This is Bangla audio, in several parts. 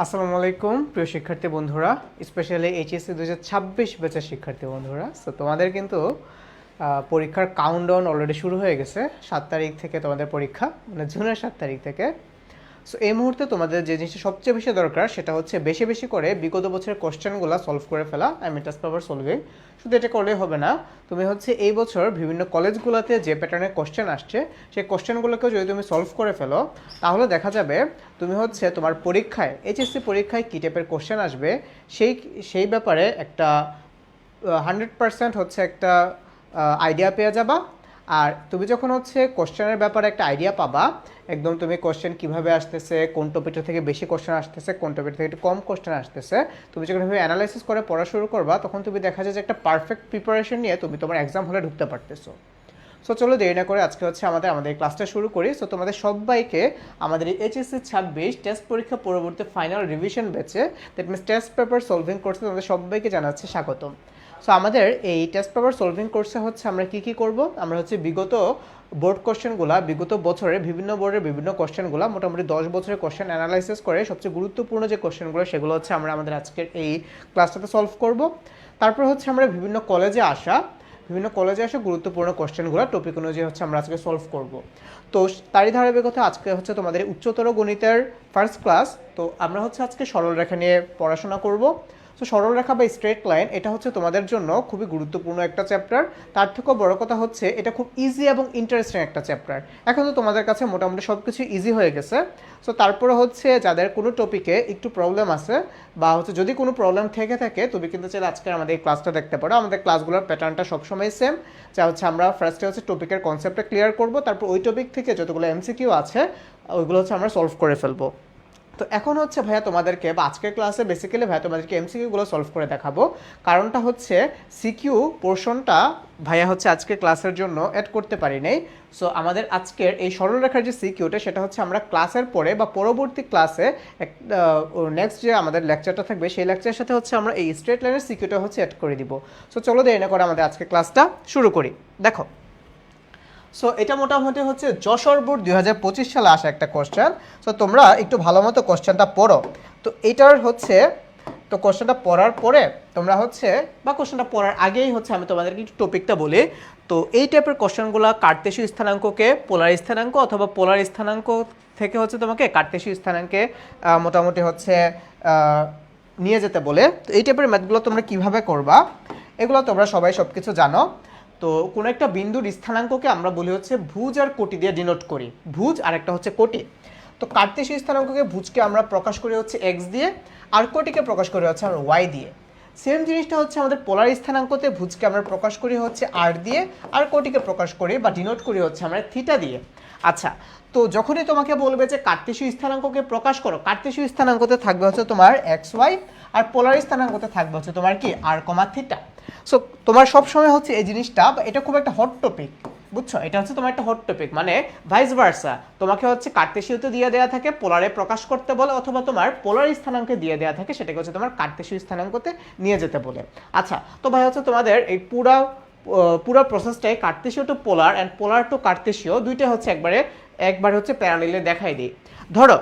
আসসালামু আলাইকুম প্রিয় শিক্ষার্থী বন্ধুরা, স্পেশালি এইচএসসি 2026 ব্যাচের শিক্ষার্থী বন্ধুরা। সো তোমাদের কিন্তু পরীক্ষার কাউন্টডাউন অলরেডি শুরু হয়ে গেছে। 7 তারিখ থেকে তোমাদের পরীক্ষা, মানে জুনের 7 তারিখ থেকে। সো এই মুহূর্তে তোমাদের যে জিনিসটা সবচেয়ে বেশি দরকার সেটা হচ্ছে বেশি বেশি করে বিগত বছরের কোশ্চেনগুলো সলভ করে ফেলা। টেস্ট পেপার সলভিং শুধু এটা করলেই হবে না, তুমি হচ্ছে এই বছর বিভিন্ন কলেজগুলোতে যে প্যাটার্নের কোশ্চেন আসছে সেই কোশ্চেনগুলোকেও যদি তুমি সলভ করে ফেলো তাহলে দেখা যাবে তুমি হচ্ছে তোমার পরীক্ষায়, এইচএসসি পরীক্ষায় কী টাইপের কোশ্চেন আসবে সেই ব্যাপারে একটা 100% হচ্ছে একটা আইডিয়া পেয়ে যাবা। আর তুমি যখন হচ্ছে কোশ্চেনের ব্যাপারে একটা আইডিয়া পাবা, একদম তুমি কোশ্চেন কীভাবে আসতেছে, কোন টপিকটা থেকে বেশি কোশ্চেন আসতেছে, কোন টপিক থেকে একটু কম কোশ্চেন আসতেছে, তুমি যখন এভাবে অ্যানালাইসিস করে পড়া শুরু করবা তখন তুমি দেখা যায় যে একটা পারফেক্ট প্রিপারেশন নিয়ে তুমি তোমার এক্সাম হলে ঢুকতে পারতেছো। সো চলো দেরি না করে আজকে হচ্ছে আমাদের ক্লাসটা শুরু করি। সো তোমাদের সবাইকে আমাদের এইচএসসি 26 টেস্ট পরীক্ষা পরবর্তী ফাইনাল রিভিশন ব্যাচে, that means test paper solving কোর্সে তোমাদের সবাইকে জানাচ্ছি স্বাগতম। সো আমাদের এই টেস্ট পেপার সলভিং কোর্সে হচ্ছে আমরা কী করব, আমরা হচ্ছে বিগত বোর্ড কোশ্চেনগুলো, বিগত বছরের বিভিন্ন বোর্ডের বিভিন্ন কোশ্চেনগুলো, মোটামুটি 10 বছরের কোশ্চেন অ্যানালাইসিস করে সবচেয়ে গুরুত্বপূর্ণ যে কোশ্চেনগুলো সেগুলো হচ্ছে আমরা আমাদের আজকের এই ক্লাসটাতে সলভ করব। তারপর হচ্ছে আমরা বিভিন্ন কলেজে আসা গুরুত্বপূর্ণ কোশ্চেনগুলো টপিক অনুযায়ী হচ্ছে আমরা আজকে সলভ করব। তো তারই ধারাবাহিকতা আজকে হচ্ছে তোমাদের উচ্চতর গণিতের ফার্স্ট ক্লাস। তো আমরা হচ্ছে আজকে সরলরেখা নিয়ে পড়াশোনা করব। সো সরলরেখা বা স্ট্রেট লাইন এটা হচ্ছে তোমাদের জন্য খুবই গুরুত্বপূর্ণ একটা চ্যাপ্টার। তার থেকেও বড় কথা হচ্ছে এটা খুব ইজি এবং ইন্টারেস্টিং একটা চ্যাপ্টার। এখন তো তোমাদের কাছে মোটামুটি সব কিছু ইজি হয়ে গেছে। সো তারপরে হচ্ছে যাদের কোনো টপিকে একটু প্রবলেম আছে বা হচ্ছে যদি কোনো প্রবলেম থেকে থাকে তুমি কিন্তু চাইলে আজকে আমাদের এই ক্লাসটা দেখতে পারো। আমাদের ক্লাসগুলোর প্যাটার্নটা সবসময় সেম, যা হচ্ছে আমরা ফার্স্টে হচ্ছে টপিকের কনসেপ্টটা ক্লিয়ার করব, তারপর ওই টপিক থেকে যতগুলো এমসিকিউ আছে ওইগুলো হচ্ছে আমরা সলভ করে ফেলবো। তো এখন হচ্ছে ভাইয়া তোমাদেরকে বা আজকের ক্লাসে বেসিক্যালি ভাইয়া তোমাদেরকে এমসিকিউগুলো সলভ করে দেখাবো। কারণটা হচ্ছে সিকিউ পোর্শনটা ভাইয়া হচ্ছে আজকের ক্লাসের জন্য অ্যাড করতে পারি নাই। সো আমাদের আজকের এই সরলরেখার যে সিকিউটা সেটা হচ্ছে আমরা ক্লাসের পরে বা পরবর্তী ক্লাসে নেক্সট যে আমাদের লেকচারটা থাকবে সেই লেকচারের সাথে হচ্ছে আমরা এই স্ট্রেট লাইনের সিকিউটা হচ্ছে অ্যাড করে দিব। সো চলো দেরি না করে আমাদের আজকের ক্লাসটা শুরু করি। দেখো, সো এটা মোটামুটি হচ্ছে যশোর বোর্ড 2025 সালে আসা একটা কোশ্চেন। সো তোমরা একটু ভালো মতো কোশ্চেনটা পড়ো। তো এটার হচ্ছে তো কোশ্চেনটা পড়ার পরে তোমরা হচ্ছে বা কোশ্চেনটা পড়ার আগেই হচ্ছে আমি তোমাদেরকে একটু টপিকটা বলি। তো এই টাইপের কোশ্চেনগুলো কার্তেশীয় স্থানাঙ্ককে পোলার স্থানাঙ্ক অথবা পোলার স্থানাঙ্ক থেকে হচ্ছে তোমাকে কার্তেশীয় স্থানাঙ্কে মোটামুটি হচ্ছে নিয়ে যেতে বলে। তো এই টাইপের ম্যাথগুলো তোমরা কিভাবে করবা এগুলো তোমরা সবাই সব কিছু জানো। তো কোনো একটা বিন্দুর স্থানাঙ্ককে আমরা বলি হচ্ছে ভুজ আর কোটি দিয়ে ডিনোট করি, ভুজ আর একটা হচ্ছে কোটি। তো কার্তেশীয় স্থানাঙ্ককে ভুজকে আমরা প্রকাশ করি হচ্ছে এক্স দিয়ে, আর কোটিকে প্রকাশ করি হচ্ছে আমরা ওয়াই দিয়ে। সেম জিনিসটা হচ্ছে আমাদের পোলার স্থানাঙ্কতে ভুজকে আমরা প্রকাশ করি হচ্ছে আর দিয়ে, আর কোটিকে প্রকাশ করি বা ডিনোট করি হচ্ছে আমরা থিটা দিয়ে। আচ্ছা, তো যখনই তোমাকে বলবে যে কার্তেশীয় স্থানাঙ্ককে প্রকাশ করো, কার্তেশীয় স্থানাঙ্কতে থাকবে হচ্ছে তোমার এক্স ওয়াই, আর পোলার স্থানাঙ্কতে থাকবে হচ্ছে তোমার কি আর কমা থিটা। সো তোমার সবসময় হচ্ছে এই জিনিসটা, এটা খুব একটা হট টপিক, বুঝছো? এটা হচ্ছে তোমার একটা হট টপিক, মানে ভাইস ভার্সা। তোমাকে হচ্ছে কার্তেশীয়তে দিয়ে দেওয়া থাকে পোলারে প্রকাশ করতে বলে, অথবা তোমার পোলার স্থানাঙ্কে দিয়ে দেওয়া থাকে সেটাকে হচ্ছে তোমার কার্তেশীয় স্থানাঙ্কতে নিয়ে যেতে বলে। আচ্ছা, তো ভাই হচ্ছে তোমাদের এই পুরো প্রসেসটাই কার্তেশীয় to polar and polar to কার্তেশীয় দুইটা হচ্ছে একবার হচ্ছে প্যারালেলে দেখাই দিই। ধরো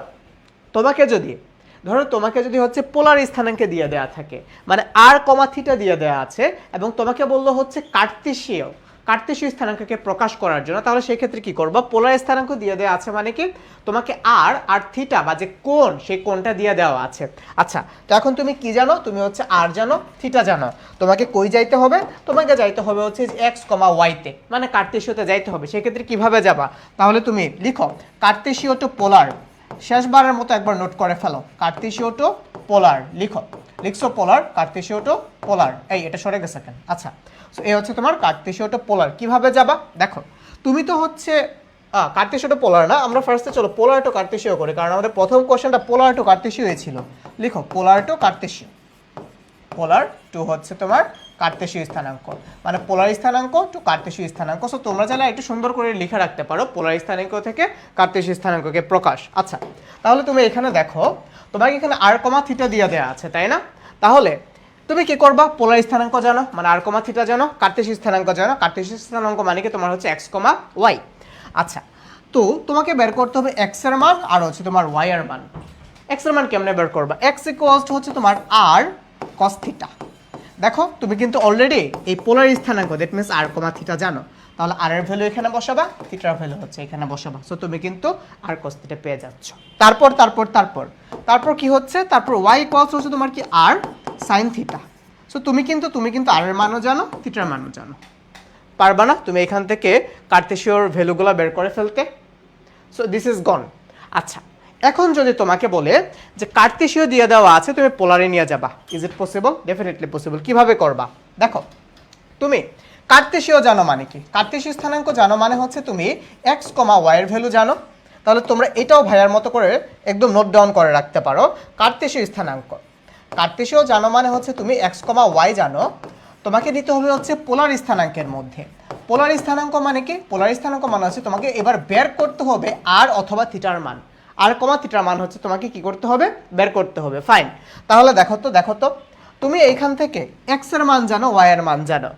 তোমাকে যদি হচ্ছে পোলার স্থানাঙ্কে দিয়ে দেওয়া থাকে, মানে আর কমা থিটা দিয়ে দেওয়া আছে, এবং তোমাকে বললো হচ্ছে কার্তেশীয় স্থানাঙ্ককে প্রকাশ করার জন্য, তাহলে সেই ক্ষেত্রে কি করবা? পোলার স্থানাঙ্ক দিয়ে দেওয়া আছে মানে কি তোমাকে আর থিটা বা যে কোণ সেই কোণটা দিয়ে দেওয়া আছে। আচ্ছা, তো এখন তুমি কি জানো? তুমি হচ্ছে আর জানো, থিটা জানো। তোমাকে কই যাইতে হবে? তোমাকে যাইতে হবে হচ্ছে এক্স কমা ওয়াইতে, মানে কার্তেশীয়তে যাইতে হবে। সেই ক্ষেত্রে কিভাবে যাবা? তাহলে তুমি লিখো কার্তেশীয় টু পোলার, শেষবারের মতো একবার নোট করে ফেলো, কার্তেশীয় টু পোলার লিখছো পোলার, কার্তেশীয় টু পোলার। এই এটা সরে গেছে কেন? আচ্ছা, সো এই হচ্ছে তোমার কার্তেশীয় টু পোলার। কিভাবে যাবা দেখো, তুমি তো হচ্ছে কার্তেশীয় টু পোলার না, আমরা ফার্স্টে চলো পোলার টু কার্তেশীয় করি, কারণ আমাদের প্রথম কোশ্চেনটা পোলার টু কার্তেশীয় ছিল। লিখো পোলার টু কার্তেশীয়, পোলার টু হচ্ছে তোমার কার্তেশীয় স্থানাঙ্ক, মানে পোলার স্থানাঙ্ক টু কার্তেশীয় স্থানাঙ্ক। সো তোমরা চাইলে একটু সুন্দর করে লিখে রাখতে পারো পোলার স্থানাঙ্ক থেকে কার্তেশীয় স্থানাঙ্ককে প্রকাশ। আচ্ছা, তাহলে তুমি এখানে দেখো তোমাকে এখানে আর কমা থিটা দিয়ে দেওয়া আছে, তাই না? তাহলে তুমি কি করবা, পোলার স্থানাঙ্ক জানো মানে আর কমা থিটা জানো, কার্তেশীয় স্থানাঙ্ক জানো, কার্তেশীয় স্থানাঙ্ক মানে কি তোমার হচ্ছে এক্স কমা ওয়াই। আচ্ছা, তো তোমাকে বের করতে হবে এক্স এর মান আর হচ্ছে তোমার ওয়াই এর মান। এক্স এর মান কেমনে বের করবা? এক্স ইকুয়ালস টু হচ্ছে তোমার আর কস থিটা। দেখো তুমি কিন্তু অলরেডি এই পোলার স্থানাঙ্ক that means R comma theta জানো, তাহলে আর এর ভ্যালু এখানে বসাবা, থিটার ভ্যালু হচ্ছে এখানে বসাবা। সো তুমি কিন্তু আর কস থিটা পেয়ে যাচ্ছ। তারপর তারপর তারপর তারপর কি হচ্ছে, তারপর ওয়াই ইকুয়ালস হচ্ছে তোমার কি আর সাইন থিটা। সো তুমি কিন্তু আর এর মানও জানো, থিটার মানও জানো। পারবা না তুমি এখান থেকে কার্তেশীয়র ভ্যালুগুলো বের করে ফেলতে? সো দিস ইজ গন। আচ্ছা, এখন যদি তোমাকে বলে যে কার্তেশীয় দিয়ে দেওয়া আছে, তুমি পোলারে নিয়ে যাবা, is it possible? Definitely possible. কিভাবে করবা দেখো, তুমি কার্তেশীয় জানো মানে কি, কার্তেশীয় স্থানাঙ্ক জানো মানে হচ্ছে তুমি এক্স কমা ওয়াই এর ভ্যালু জানো। তাহলে তোমরা এটাও ভাইয়ার মতো করে একদম নোট ডাউন করে রাখতে পারো। কার্তেশীয় স্থানাঙ্ক, কার্তেশীয় জানো মানে হচ্ছে তুমি এক্স কমা ওয়াই জানো, তোমাকে দিতে হবে হচ্ছে পোলার স্থানাঙ্কের মধ্যে। পোলার স্থানাঙ্ক মানে কি? পোলার স্থানাঙ্ক মানে হচ্ছে তোমাকে এবার বের করতে হবে আর অথবা থিটার মান। আর কমা থিটার মান হচ্ছে তোমাকে কি করতে হবে, বের করতে হবে। ফাইন, তাহলে দেখো তো তুমি এইখান থেকে এক্স এর মান জানো, ওয়াই এর মান জানো,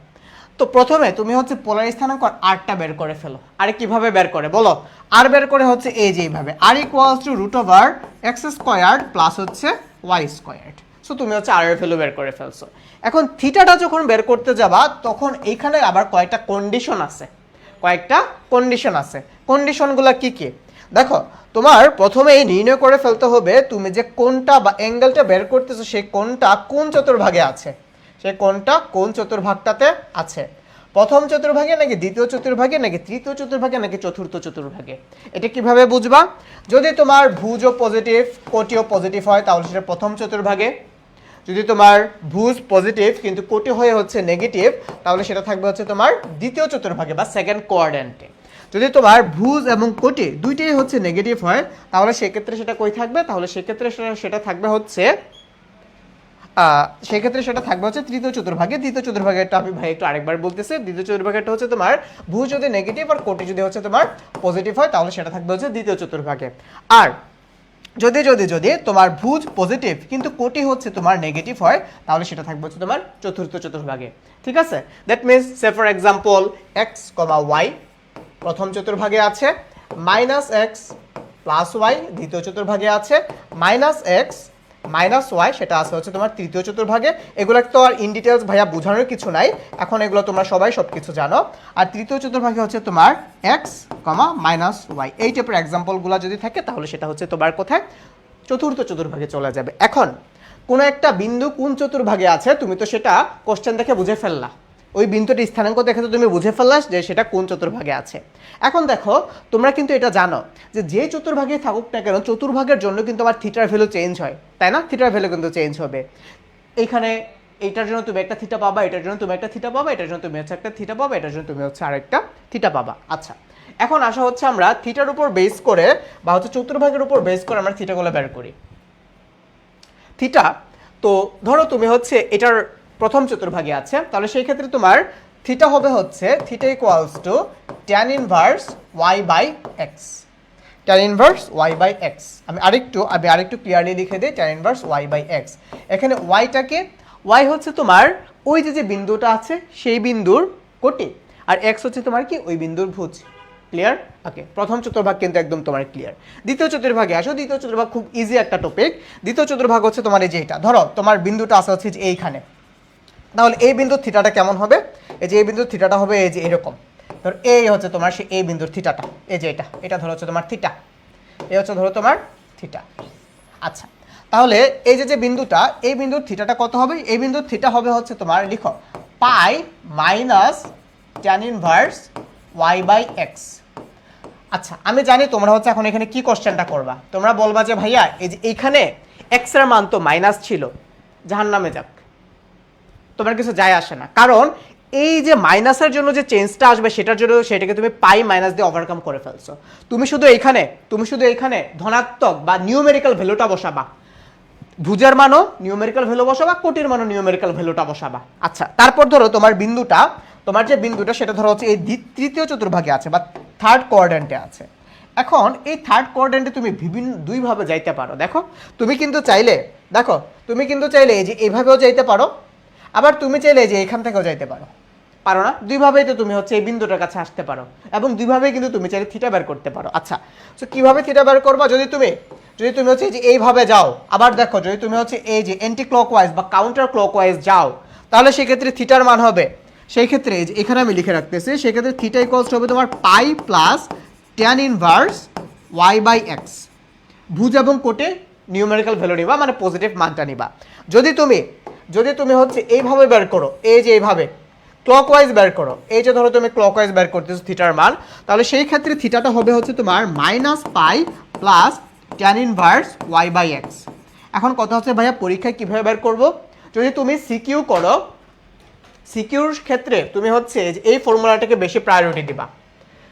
তো প্রথমে তুমি হচ্ছে পোলার স্থানাঙ্ক আরটা বের করে ফেলো। আরে কিভাবে বের করে বলো? আর বের করে হচ্ছে এই যে এইভাবে, আর equals to root over x squared plus হচ্ছে ওয়াই স্কোয়ার্ড। সো তুমি হচ্ছে আর এর ভ্যালু বের করে ফেলছো। এখন থিটাটা যখন বের করতে যাবা তখন এইখানে আবার কয়েকটা কন্ডিশন আছে, কন্ডিশনগুলো কি কি দেখো, তোমার প্রথমেই নির্ণয় করে ফেলতে হবে তুমি যে কোনটা বা অ্যাঙ্গেলটা বের করতেছো সেই কোনটা কোন চতুর্ভাগে আছে, সেই কোনটা কোন চতুর্ভাগটাতে আছে, প্রথম চতুর্ভাগে নাকি দ্বিতীয় চতুর্ভাগে নাকি তৃতীয় চতুর্ভাগে নাকি চতুর্থ চতুর্ভাগে। এটা কিভাবে বুঝবা? যদি তোমার ভুজও পজিটিভ কোটিও পজিটিভ হয় তাহলে সেটা প্রথম চতুর্ভাগে, যদি তোমার ভুজ পজিটিভ কিন্তু কোটি হয়ে হচ্ছে নেগেটিভ তাহলে সেটা থাকবে হচ্ছে তোমার দ্বিতীয় চতুর্ভাগে বা সেকেন্ড কোয়াড্রেন্টে। যদি তোমার ভুজ এবং কোটি দুইটাই হচ্ছে নেগেটিভ হয় তাহলে সেক্ষেত্রে সেটা কই থাকবে, তাহলে সেক্ষেত্রে সেটা থাকবে হচ্ছে তৃতীয় চতুর্ভাগে। দ্বিতীয় চতুর্ভাগেরটা আমি ভাই একটু আরেকবার বলতেছি, দ্বিতীয় চতুর্ভাগেরটা হচ্ছে তোমার ভুজ যদি নেগেটিভ আর কোটি যদি হচ্ছে তোমার পজিটিভ হয় তাহলে সেটা থাকবে হচ্ছে দ্বিতীয় চতুর্ভাগে। আর যদি যদি যদি তোমার ভুজ পজিটিভ কিন্তু কোটি হচ্ছে তোমার নেগেটিভ হয় তাহলে সেটা থাকবে হচ্ছে তোমার চতুর্থ চতুর্ভাগে। ঠিক আছে, that means say for example X comma Y প্রথম চতুর্ভাগে আছে, মাইনাস এক্স প্লাস ওয়াই দ্বিতীয় চতুর্ভাগে আছে, মাইনাস এক্স মাইনাস ওয়াই সেটা আছে হচ্ছে তোমার তৃতীয় চতুর্ভাগে। এগুলো তো আর ইন ডিটেলস ভাইয়া বোঝানোর কিছু নাই, এখন এগুলো তোমরা সবাই সব কিছু জানো। আর তৃতীয় চতুর্ভাগে হচ্ছে তোমার এক্স কমা মাইনাস ওয়াই, এই টাইপের এক্সাম্পলগুলো যদি থাকে তাহলে সেটা হচ্ছে তোমার কোথায়, চতুর্থ চতুর্ভাগে চলে যাবে। এখন কোনো একটা বিন্দু কোন চতুর্ভাগে আছে তুমি তো সেটা কোশ্চেন দেখে বুঝে ফেললা, ওই বিন্দুটি স্থানাঙ্ক দেখে তো তুমি বুঝে ফেললা যে সেটা কোন চতুর্ভাগে আছে। এখন দেখো তোমরা কিন্তু এটা জানো যে চতুর্ভাগে থাকুক না কেন চতুর্ভাগের জন্য কিন্তু আমার থিটার ভ্যালু চেঞ্জ হয়, তাই না? থিটার ভ্যালু কিন্তু চেঞ্জ হবে। এইখানে এইটার জন্য তুমি একটা থিটা পাবা, এটার জন্য তুমি একটা থিটা পাবা, এটার জন্য তুমি হচ্ছে একটা থিটা পাবা, এটার জন্য তুমি হচ্ছে আরেকটা থিটা পাবা। আচ্ছা, এখন আসা হচ্ছে আমরা থিটার উপর বেস করে বা হচ্ছে চতুর্ভাগের উপর বেস করে আমরা থিটাগুলো বের করি। থিটা তো ধরো তুমি হচ্ছে এটার প্রথম চতুর্ভাগে আছে, তাহলে সেই ক্ষেত্রে তোমার থিটা হবে হচ্ছে theta equals to tan inverse Y by X, tan inverse Y by X. আমি আরেকটু ক্লিয়ারলি লিখে দিই, tan inverse Y by X. এখানে ওয়াইটাকে, ওয়াই হচ্ছে তোমার ওই যে বিন্দুটা আছে সেই বিন্দুর কোটি, আর এক্স হচ্ছে তোমার কি ওই বিন্দুর ভুজ। ক্লিয়ার? ওকে, প্রথম চতুর্ভাগ কিন্তু একদম তোমার ক্লিয়ার। দ্বিতীয় চতুর্ভাগে আসো, দ্বিতীয় চতুর্ভাগ খুব ইজি একটা টপিক। দ্বিতীয় চতুর্ভাগ হচ্ছে তোমার এই যে এটা, ধরো তোমার বিন্দুটা আছে হচ্ছে এইখানে, তাহলে এই বিন্দুর থিটাটা কেমন হবে? এই যে এই বিন্দুর থিটাটা হবে এই যে এরকম, ধর এই হচ্ছে তোমার সেই এই বিন্দুর থিটাটা, এই যে এটা ধরো হচ্ছে তোমার থিটা, এই হচ্ছে ধরো তোমার থিটা। আচ্ছা, তাহলে এই যে বিন্দুটা, এই বিন্দুর থিটাটা কত হবে? এই বিন্দুর থিটা হবে হচ্ছে তোমার লিখো pi minus tan inverse Y by x. আচ্ছা আমি জানি তোমরা হচ্ছে এখন এখানে কি কোশ্চেনটা করবা, তোমরা বলবা যে ভাইয়া এই যে এইখানে এক্স এর মান তো মাইনাস ছিল, জাহান্নামে যাক, তোমার কিছু যায় আসে না, কারণ এই যে মাইনাসের জন্য যে চেঞ্জটা আসবে সেটার জন্য সেটাকে তুমি পাই মাইনাস দিয়ে ওভারকাম করে ফেলছো। তুমি শুধু এইখানে ধনাত্মক বা নিউমেরিক্যাল ভ্যালুটা বসাবা, ভুজের মানও নিউমেরিক্যাল ভ্যালু বসাবা, কোটির মানও নিউমেরিক্যাল ভ্যালুটা বসাবা। আচ্ছা তারপর ধরো তোমার যে বিন্দুটা সেটা ধরো হচ্ছে এই তৃতীয় চতুর্ভাগে আছে বা থার্ড কোয়াড্র্যান্টে আছে। এখন এই থার্ড কোয়াড্র্যান্টে তুমি বিভিন্ন দুইভাবে যাইতে পারো। তুমি কিন্তু চাইলে এই যে এইভাবেও যাইতে পারো, আবার তুমি চাইলে এই যে এখান থেকেও যাইতে পারো, পারো না? দুইভাবেই তো তুমি হচ্ছে এই বিন্দুটার কাছে আসতে পারো, এবং দুইভাবেই কিন্তু তুমি চাইলে থিটা বের করতে পারো। আচ্ছা তো কিভাবে থিটা বের করবা? যদি তুমি হচ্ছে যে এইভাবে যাও, আবার দেখো যদি তুমি হচ্ছে এই যে অ্যান্টি ক্লকওয়াইজ বা কাউন্টার ক্লকওয়াইজ যাও, তাহলে সেক্ষেত্রে থিটার মান হবে, সেই ক্ষেত্রে এই যে এখানে আমি লিখে রাখতেছি, সেক্ষেত্রে থিটা ইকুয়ালস হবে তোমার pi plus tan inverse Y by x. ভুজ এবং কোটে নিউমেরিক্যাল ভ্যালু নিবা, মানে পজিটিভ মানটা নিবা। যদি তুমি হচ্ছে এইভাবে বের করো, এই যে এইভাবে ক্লকওয়াইজ বের করো, এই যে ধরো তুমি ক্লকওয়াইজ বের করতেছো থিটার মান, তাহলে সেই ক্ষেত্রে থিটাটা হবে হচ্ছে তোমার minus pi plus tan inverse Y by X. এখন কথা হচ্ছে ভাইয়া পরীক্ষায় কীভাবে বের করবো? যদি তুমি সিকিউ করো, সিকিউর ক্ষেত্রে তুমি হচ্ছে এই ফর্মুলাটাকে বেশি প্রায়োরিটি দিবা।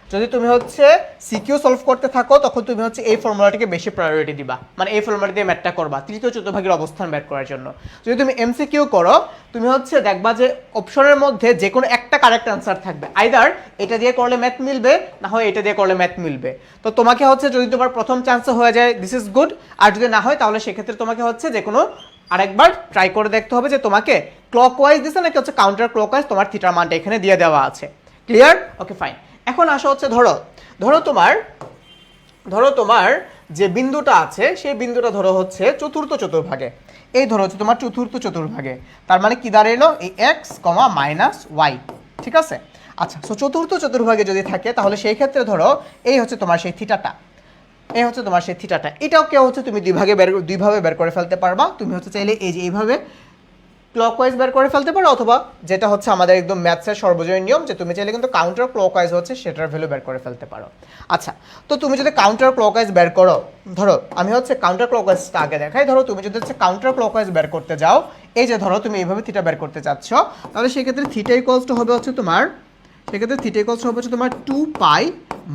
যদি তুমি হচ্ছে সিকিউ সলভ করতে থাকো তখন তুমি হচ্ছে এই ফর্মুলাটিকে বেশি প্রায়োরিটি দিবা, মানে এই ফর্মুলাটি দিয়ে ম্যাথটা করবা তৃতীয় চতুর্ভাগের অবস্থান বের করার জন্য। যদি তুমি এমসিকিউ করো, তুমি হচ্ছে দেখবা যে অপশনের মধ্যে যে কোনো একটা কারেক্ট অ্যান্সার থাকবে, আইদার এটা দিয়ে করলে ম্যাথ মিলবে, না হয় এটা দিয়ে করলে ম্যাথ মিলবে। তো তোমাকে হচ্ছে যদি তোমার প্রথম চান্সে হয়ে যায় দিস ইজ গুড, আর যদি না হয় তাহলে সেক্ষেত্রে তোমাকে হচ্ছে যে কোনো আরেকবার ট্রাই করে দেখতে হবে যে তোমাকে ক্লকওয়াইজ দিছে নাকি হচ্ছে কাউন্টার ক্লকওয়াইজ তোমার থিটার মানটা এখানে দিয়ে দেওয়া আছে। ক্লিয়ার? Okay fine. এখন আসা হচ্ছে ধরো তোমার যে বিন্দুটা আছে সেই বিন্দুটা ধরো হচ্ছে চতুর্থ চতুর্ভাগে, এই ধরো হচ্ছে তোমার চতুর্থ চতুর্ভাগে, তার মানে কি দাঁড়ালো এই এক্স কমা মাইনাস ওয়াই, ঠিক আছে? আচ্ছা সো চতুর্থ চতুর্ভাগে যদি থাকে তাহলে সেই ক্ষেত্রে ধরো এই হচ্ছে তোমার সেই থিটাটা, এটাও কেউ হচ্ছে তুমি দুইভাবে বের করে ফেলতে পারবা। তুমি হচ্ছে চাইলে এই যে এইভাবে ক্লকওয়াইজ বের করে ফেলতে পারো, অথবা যেটা হচ্ছে আমাদের একদম ম্যাথসের সর্বজনীন নিয়ম যে তুমি চাইলে কিন্তু কাউন্টার ক্লকওয়াইজ হচ্ছে সেটার ভ্যালু বের করে ফেলতে পারো। আচ্ছা তো তুমি যদি কাউন্টার ক্লকওয়াইজ বের করো, ধরো আমি হচ্ছে কাউন্টার ক্লকওয়াইজটা আগে দেখাই। ধরো তুমি যদি হচ্ছে কাউন্টার ক্লকওয়াইজ বের করতে যাও, এই যে ধরো তুমি এইভাবে থিটা বের করতে চাচ্ছ, তাহলে সেক্ষেত্রে থিটা ইকুয়ালস হবে হচ্ছে তোমার 2 pi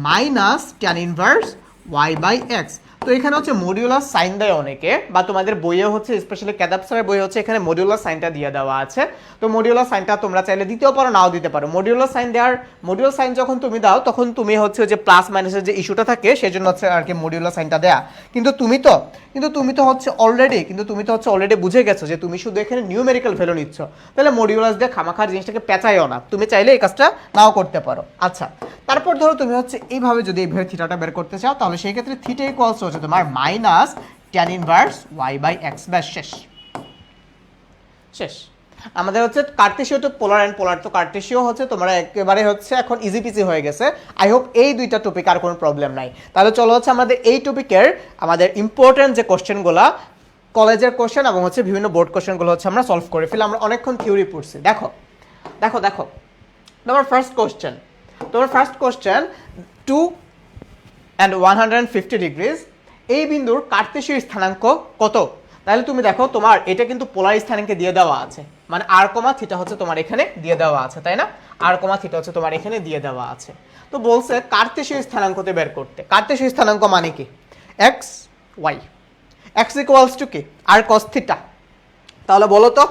minus tan inverse Y by x. তো এখানে হচ্ছে মডিউলাস সাইন দেয় অনেকে, বা তোমাদের বইয়ে হচ্ছে স্পেশালি ক্যাদাব স্যারের বইয়ে হচ্ছে এখানে মডিউলাস সাইনটা দিয়ে দেওয়া আছে। তো মডিউলাস সাইনটা তোমরা চাইলে দিতেও পারো, নাও দিতে পারো। মডিউলাস সাইন যখন তুমি দাও তখন তুমি হচ্ছে যে প্লাস মাইনাসের যে ইস্যুটা থাকে সেই জন্য হচ্ছে আর কি মডিউলাস সাইনটা দেয়া। কিন্তু তুমি তো হচ্ছে অলরেডি বুঝে গেছো যে তুমি শুধু এখানে নিউমেরিক্যাল ভ্যালু নিচ্ছ, তাহলে মডিউলাস দিয়ে খামাখার জিনিসটাকে পেঁচাইও না, তুমি চাইলে এই কাজটা নাও করতে পারো। আচ্ছা তারপর ধরো তুমি হচ্ছে এইভাবে যদি এইভাবে থিটাটা বের করতে চাও, তাহলে সেই ক্ষেত্রে থিটা ইকুয়ালস হচ্ছে তোমার minus tan inverse Y by x. ব্যাস শেষ। আমাদের হচ্ছে কার্টেসীয় to polar and polar to কার্টেসীয় হচ্ছে তোমরা একেবারে হচ্ছে এখন ইজি পিজি হয়ে গেছে। আই হোপ এই দুইটা টপিক আর কোনো প্রবলেম নাই। তাহলে চলো হচ্ছে আমাদের এই টপিকের আমাদের ইম্পর্টেন্ট যে কোশ্চেনগুলো, কলেজের কোশ্চেন এবং হচ্ছে বিভিন্ন বোর্ড কোশ্চেনগুলো হচ্ছে আমরা সলভ করে ফেলি। আমরা অনেকক্ষণ থিওরি পড়ছি। দেখো তোমার ফার্স্ট কোশ্চেন 2 and 150 ডিগ্রিজ, এই বিন্দুর কার্তেশীয় স্থানাঙ্ক কত? তাহলে তুমি দেখো তোমার এটা কিন্তু পোলার স্থানাঙ্কে দিয়ে দেওয়া আছে, মানে আর কমা থিটা হচ্ছে তোমার এখানে দিয়ে দেওয়া আছে, তাই না? আর কমা থিটা হচ্ছে তোমার এখানে দিয়ে দেওয়া আছে। তো বলছে কার্তেশীয় স্থানাঙ্কতে বের করতে। কার্তেশীয় স্থানাঙ্ক মানে কি? X Y, X equals to কি? R cos theta. তাহলে বলো তো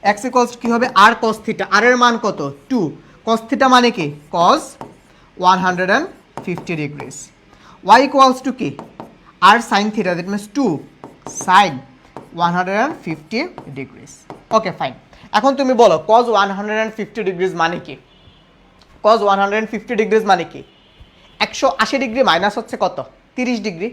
এক্স ইকুয়ালস কি হবে? আর কস থিটা। আর এর মান কত? 2। কস থিটা মানে কি? কস 150 ডিগ্রিজ। y equals to কি? আর sin theta, that means 2 sin 150 degrees. Okay fine. এখন তুমি বলো cos 150 degrees মানে কি? cos 150 degrees মানে কি? 180 ডিগ্রি মাইনাস হচ্ছে কত? 30 ডিগ্রি,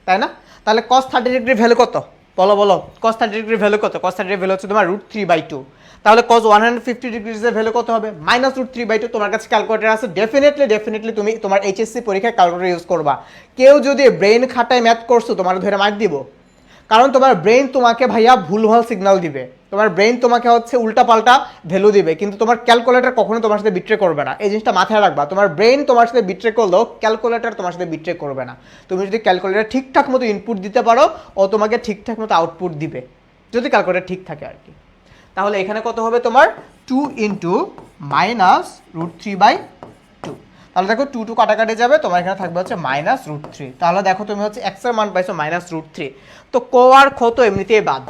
তাই না? তাহলে cos 30 ডিগ্রি ভ্যালু কত? বলো cos 30 ডিগ্রি ভ্যালু কত? cos 30 ডিগ্রি ভ্যালু হচ্ছে তোমার √3/2। তাহলে cos 150 ডিগ্রিজের ভ্যালু কত হবে? -√3/2। তোমার কাছে ক্যালকুলেটর আছে, ডেফিনেটলি তুমি তোমার এইচএসসি পরীক্ষায় ক্যালকুলেটর ইউজ করবা। কেউ যদি ব্রেন খাটায় ম্যাথ করছো তোমার ধরে মার্ক দিব, কারণ তোমার ব্রেইন তোমাকে ভাইয়া ভুলভাল সিগন্যাল দিবে, তোমার ব্রেইন তোমাকে হচ্ছে উল্টাপাল্টা ভ্যালু দিবে, কিন্তু তোমার ক্যালকুলেটর কখনো তোমার সাথে বিট্রে করবে না। এই জিনিসটা মাথায় রাখবা, তোমার ব্রেইন তোমার সাথে বিট্রে করলেও ক্যালকুলেটর তোমার সাথে বিট্রে করবে না। তুমি যদি ক্যালকুলেটর ঠিকঠাক মতো ইনপুট দিতে পারো, ও তোমাকে ঠিকঠাক মতো আউটপুট দিবে, যদি ক্যালকুলেটর ঠিক থাকে আর কি। তাহলে এখানে কত হবে তোমার 2 ইন্টু -√3/2। তাহলে দেখো 2 2 কাটাকাটি যাবে, তোমার এখানে থাকবে হচ্ছে -√3। তাহলে দেখো তুমি হচ্ছে x এর মান পাইছো -√3। তো কো আর খ তো এমনিতেই বাদ,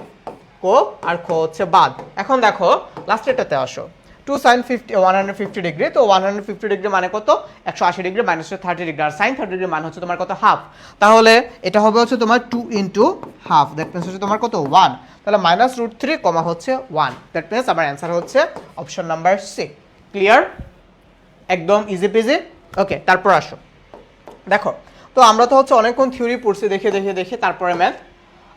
কো আর খ হচ্ছে বাদ। এখন দেখো লাস্টেরটাতে আসো, 2 sin 150 ডিগ্রি, তো 150 ডিগ্রি মানে কত 180 ডিগ্রি মাইনাস 30 ডিগ্রি, আর sin 30 ডিগ্রি মানে হচ্ছে তোমার কত হাফ। তাহলে এটা হবে হচ্ছে তোমার 2 ইন্টু হাফ, দ্যাট মিনস হচ্ছে তোমার কত 1। তাহলে -√3 কমা হচ্ছে 1, দ্যাট মিনস আমার অ্যান্সার হচ্ছে অপশন নাম্বার সি। ক্লিয়ার, একদম ইজি পেজি। ওকে, তারপর আসো দেখো, তো আমরা তো হচ্ছে অনেকক্ষণ থিওরি পড়ছি, দেখে দেখে দেখে তারপরে ম্যাথ।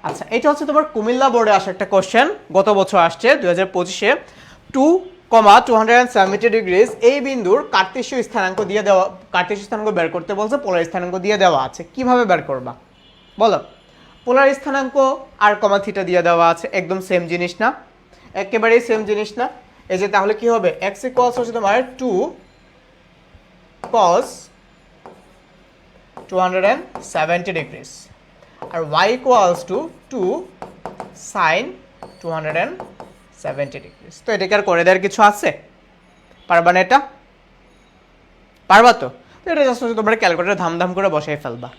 আচ্ছা, এটা হচ্ছে তোমার কুমিল্লা বোর্ডে আসা একটা কোশ্চেন, গত বছর আসছে 2025-এ। 2,270 ডিগ্রিজ এই বিন্দুর কার্তেশীয় স্থানাঙ্ক দিয়ে দেওয়া, কার্তেশীয় স্থানাঙ্ক বের করতে বলছে, পোলার স্থানাঙ্ক দিয়ে দেওয়া আছে, কিভাবে বের করবা বলো? পোলার স্থানাঙ্ক আর কমা থিটা দিয়ে দেওয়া আছে, একদম সেম জিনিস না? একেবারেই সেম জিনিস না? এই যে তাহলে কি হবে, x ইকুয়ালস হচ্ছে তোমার 2 cos 270 ডিগ্রিজ, আর y equals to 2 sin 270 degrees. তো এটাকে আর করে দেওয়ার কিছু আছে? পারবা না এটা? পারবা তো? এটা জাস্ট হচ্ছে তোমরা ক্যালকুলেটরে ধাম করে বসাই ফেলবা,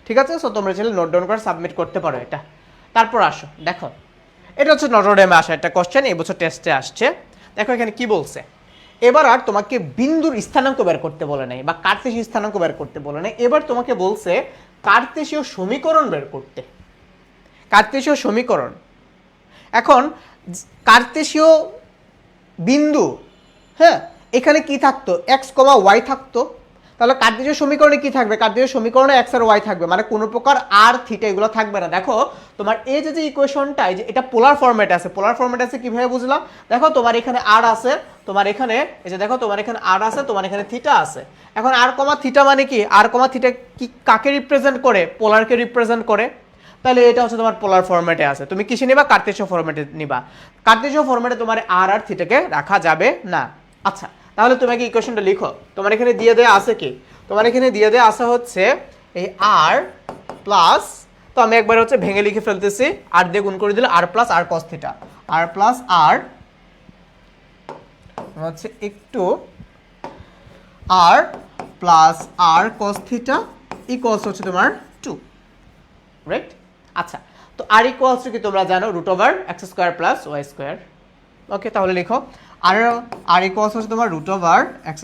ঠিক আছে? সো তোমরা চাইলে নোট ডাউন করে সাবমিট করতে পারো এটা। তারপর আসো দেখো, এটা হচ্ছে নটর ডেমে আসা একটা কোশ্চেন, এই বছর টেস্টে আসছে। দেখো এখানে কি বলছে, এবার আর তোমাকে বিন্দুর স্থানাঙ্ক বের করতে বলে নাই, বা কার্তেশীয় স্থানাঙ্ক বের করতে বলে নাই, এবার তোমাকে বলছে কার্তেশীয় সমীকরণ বের করতে। কার্তেশীয় সমীকরণ, এখন কার্তেশীয় বিন্দু, হ্যাঁ, এখানে কি থাকতো, x, y থাকতো। তাহলে কার্তেশীয় সমীকরণে কি থাকবে? কার্তেশীয় সমীকরণে x আর y থাকবে, মানে কোনো প্রকার r থিটা এগুলো থাকবে না। দেখো তোমার এই যে ইকুয়েশনটা, এই যে এটা পোলার ফরম্যাটে আছে, পোলার ফরম্যাটে আছে কিভাবে বুঝলাম? দেখো তোমার এখানে r আছে, তোমার এখানে এই যে দেখো তোমার এখানে r আছে, তোমার এখানে থিটা আছে। এখন r, থিটা মানে কি? r, থিটা কি কাকে রিপ্রেজেন্ট করে? পোলারকে রিপ্রেজেন্ট করে। তাহলে এটা হচ্ছে তোমার পোলার ফরম্যাটে আছে। তুমি কিসে নিবা? কার্তেশীয় ফরম্যাটে নিবা। কার্তেশীয় ফরম্যাটে তোমার r আর থিটাকে রাখা যাবে না। আচ্ছা, তাহলে তোমাকে ইকুয়েশনটা লিখো। তোমার এখানে দিয়ে দেয়া আছে কি? তোমার এখানে দিয়ে দেয়া আছে হচ্ছে এই r প্লাস, তো আমি একবার হচ্ছে ভেঙে লিখে ফেলতেছি, r দিয়ে গুণ করে দিলে r plus r cos theta, r plus r হচ্ছে একটু r plus r cos theta equals হচ্ছে তোমার 2, রাইট? আচ্ছা, তো r ইকুয়ালস কি তোমরা জানো, √x² প্লাস y²। ওকে, তাহলে লিখো r ইকুয়ালস হচ্ছে তোমার √x²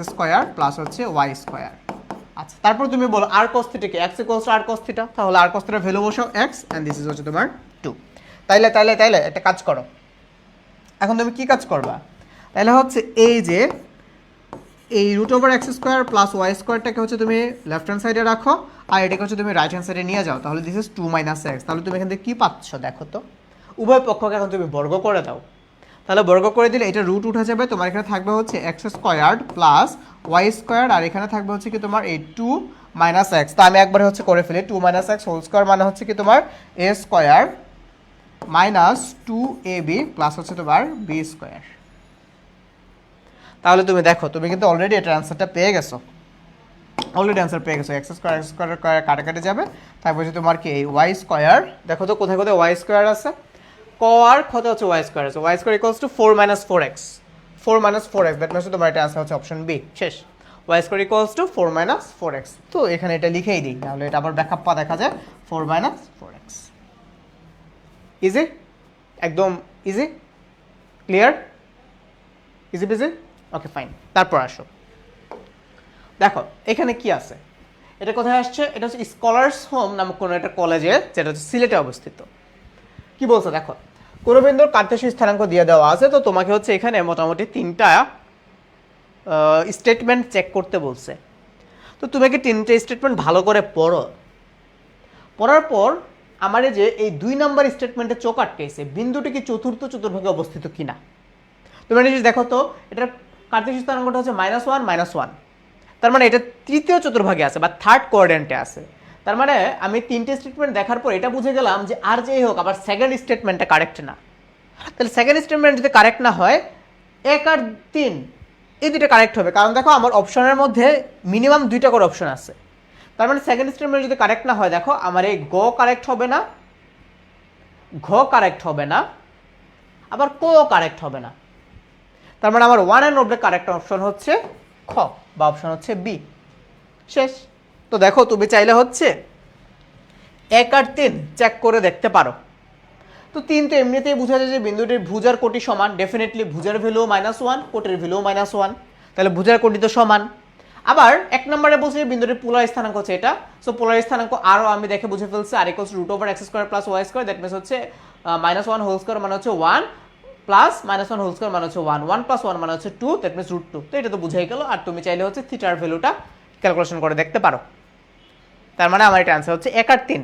প্লাস হচ্ছে y²। আচ্ছা, তারপর তুমি বলো r cos থিটা কি? x equals r cos theta, তাহলে r cos থিটার ভ্যালু বসাও x, এন্ড দিস ইজ হচ্ছে তোমার 2। তাইলে একটা কাজ করো, এখন তুমি কি কাজ করবা? তাহলে হচ্ছে এই যে এই √x² প্লাস y²টাকে হচ্ছে তুমি লেফট হ্যান্ড সাইডে রাখো, আর এটাকে হচ্ছে তুমি রাইট হ্যান্ড সাইডে নিয়ে যাও। তাহলে দিস ইজ 2 - x। তাহলে তুমি এখান থেকে কি পাচ্ছ দেখো তো, উভয় পক্ষকে এখন তুমি বর্গ করে দাও। তাহলে বর্গ করে দিলে এটা রুট উঠে যাবে, তোমার এখানে থাকবে হচ্ছে x² প্লাস y², আর এখানে থাকবে হচ্ছে কি তোমার এই 2 - x। তো আমি একবারে হচ্ছে করে ফেলি, 2 - x হোল স্কোয়ার মানে হচ্ছে কি তোমার a² মাইনাস 2ab প্লাস হচ্ছে তোমার b²। তাহলে তুমি দেখো, তুমি কিন্তু অলরেডি এটার অ্যান্সারটা পেয়ে গেছো, অলরেডি অ্যান্সার পেয়ে গেছো। x² কাটাকাটি যাবে, তারপর হচ্ছে তোমার কি এই y², দেখো তো কোথায় কোথায় y² আছে, ক আর খতে হচ্ছে y² আছে, y² equals to 4 - 4x, 4 - 4x, that means তোমার এটা অ্যান্সার হচ্ছে অপশন বি, শেষ। y² equals to 4 - 4x। তো এখানে এটা লিখেই দিই, তাহলে এটা আবার ব্যাকআপ দেখা যায় 4 - 4x। ইজি, একদম easy, clear, easy busy. Okay fine, তারপর আসো দেখো এখানে কি আছে, এটা কোথায় আসছে? এটা হচ্ছে স্কলার্স হোম নামক কোনো একটা কলেজে, যেটা হচ্ছে সিলেটে অবস্থিত। কি বলছে দেখো, কোনো বিন্দুর কার্তেশীয় স্থানাঙ্ক দিয়ে দেওয়া আছে, তো তোমাকে হচ্ছে এখানে মোটামুটি 3টা স্টেটমেন্ট চেক করতে বলছে। তো তুমি কি 3টে স্টেটমেন্ট ভালো করে পড়ো, পড়ার পর আমার যে এই 2 নাম্বার স্টেটমেন্টে চোখ আটকেছে, বিন্দুটি কি চতুর্ভাগে অবস্থিত কিনা। তুমি নিজে দেখো তো, এটার কার্তেশীয় স্থানাঙ্কটা হচ্ছে -1 - 1, তার মানে এটা তৃতীয় চতুর্ভাগে আছে বা থার্ড কোয়াড্রেন্টে আছে। তার মানে আমি তিনটে স্টেটমেন্ট দেখার পর এটা বুঝে গেলাম যে আর যেই হোক আবার সেকেন্ড স্টেটমেন্টটা কারেক্ট না। তাহলে সেকেন্ড স্টেটমেন্ট যদি কারেক্ট না হয় 1 আর 3 এই দুটো কারেক্ট হবে, কারণ দেখো আমার অপশনের মধ্যে মিনিমাম 2টা করে অপশন আছে। তার মানে সেকেন্ড স্টেটমেন্ট যদি কারেক্ট না হয়, দেখো আমার এই গ কারেক্ট হবে না, ঘ কারেক্ট হবে না, আবার ক কারেক্ট হবে না। তার মানে আমার 1 এন্ড অফ কারেক্ট অপশন হচ্ছে খ বা অপশন হচ্ছে বি। শেষ। তো দেখো তুমি চাইলে হচ্ছে 1 আর 3 চেক করে দেখতে পারো। তো 3 তো এমনিতেই বোঝা যায় যে বিন্দুটির ভুজার কোটি সমান, ডেফিনেটলি ভুজার ভ্যালু -1, কোটির ভ্যালু -1, তাহলে ভুজার কোটি তো সমান। আবার 1 নম্বরে বলছে বিন্দুটির পোলার স্থানাঙ্ক হচ্ছে এটা, সো পোলার স্থানাঙ্ক আরও আমি দেখে বুঝে ফেলছি, আর equals √x² + y² that means হচ্ছে -1 হোল স্কয়ার মানে হচ্ছে 1 প্লাস -1 হোল স্কয়ার মানে হচ্ছে 1, 1 + 1 মানে হচ্ছে 2, দ্যাট মিন্স √2। তো এটা তো বুঝাই গেল। আর তুমি চাইলে হচ্ছে থিটার ভ্যালুটা ক্যালকুলেশন করে দেখতে পারো। তার মানে আমার এটা অ্যান্সার হচ্ছে 1 আর 3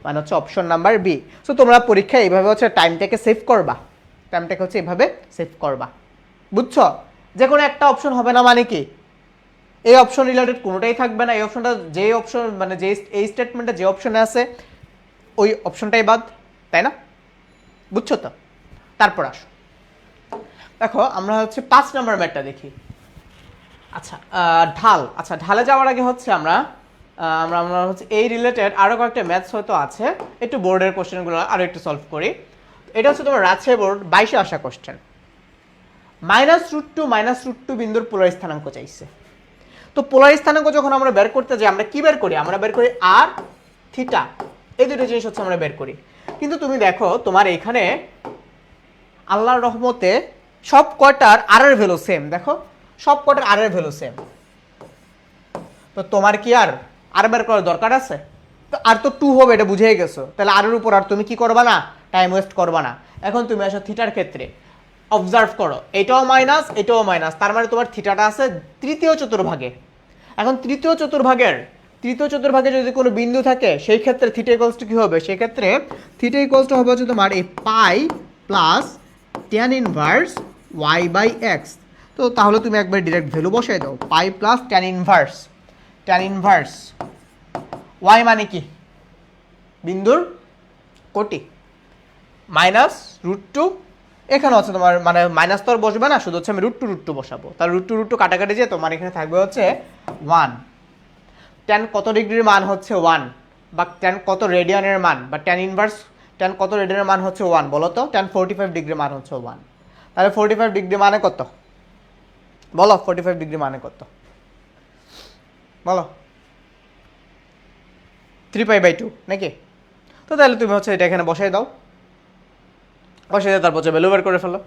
মানে হচ্ছে অপশন নাম্বার বি। সো তোমরা পরীক্ষায় এইভাবে হচ্ছে টাইমটাকে সেভ করবা, টাইমটাকে হচ্ছে এইভাবে সেভ করবা, বুঝছো? যে কোনো একটা অপশন হবে না মানে কি এই অপশন রিলেটেড কোনোটাই থাকবে না, এই অপশনটা যে অপশন মানে যে এই স্টেটমেন্টটা যে অপশনে আছে ওই অপশনটাই বাদ, তাই না? বুঝছো তো? তারপর আসো দেখো আমরা হচ্ছে 5 নম্বর ম্যাথটা দেখি। আচ্ছা ঢাল। আচ্ছা ঢালে যাওয়ার আগে হচ্ছে আমরা হচ্ছে এই রিলেটেড আরও কয়েকটা ম্যাথস হয়তো আছে, একটু বোর্ডের কোশ্চেনগুলো আরও একটু সলভ করি। এটা হচ্ছে তোমার রাজশাহী বোর্ড 22-এ আসা কোশ্চেন। -√2 বিন্দুর পোলার স্থানাঙ্ক চাইছে। তো পোলার স্থানাঙ্ক যখন আমরা বের করতে যাই আমরা কি বের করি? আমরা বের করি আর থিটা, এই দুটো জিনিস হচ্ছে আমরা বের করি। কিন্তু তুমি দেখো তোমার এখানে আল্লাহর রহমতে সব কটার আর এর ভ্যালু সেম, দেখো সব কটার আর এর ভ্যালু সেম। তো তোমার কি আর বের করার দরকার আছে? তো আর তো 2 হবে এটা বুঝেই গেছো, তাহলে আর এর উপর আর তুমি কি করবা না, টাইম ওয়েস্ট করবা না। এখন তুমি আসো থিটার ক্ষেত্রে, অবজার্ভ করো এটাও মাইনাস এটাও মাইনাস, তার মানে তোমার থিটাটা আছে তৃতীয় চতুর্ভাগে। এখন তৃতীয় চতুর্ভাগে যদি কোনো বিন্দু থাকে সেই ক্ষেত্রে থিটা ইকুয়ালস টু কি হবে? সেই ক্ষেত্রে থিটা ইকুয়ালস টু হবে হচ্ছে তোমার এই পাই প্লাস tan ইনভার্স y/x। তো তাহলে তুমি একবার ডিরেক্ট ভ্যালু বসাই দাও, পাই প্লাস tan ইনভার্স y মানে কি? বিন্দুর কোটি -√2। এখানে হচ্ছে তোমার মানে মাইনাস তো আর বসবে না, শুধু হচ্ছে আমি √2 বসাবো। তাহলে √2 কাটাকাটি যে তোমার এখানে থাকবে হচ্ছে 1। tan কত ডিগ্রির মান হচ্ছে 1, বা tan কত রেডিয়ানের মান, বা tan ইনভার্স tan কত রেডিয়ানের মান হচ্ছে 1 বলো তো? tan 45 ডিগ্রির মান হচ্ছে 1। তাহলে 45 ডিগ্রি মানে কত বলো? 45 ডিগ্রি মানে কত বলো? 3π/2 নাকি? তো তাহলে তুমি হচ্ছে এটা এখানে বসাই দাও, বসাই দিয়ে তারপর হচ্ছে ভ্যালু বের করে ফেলো,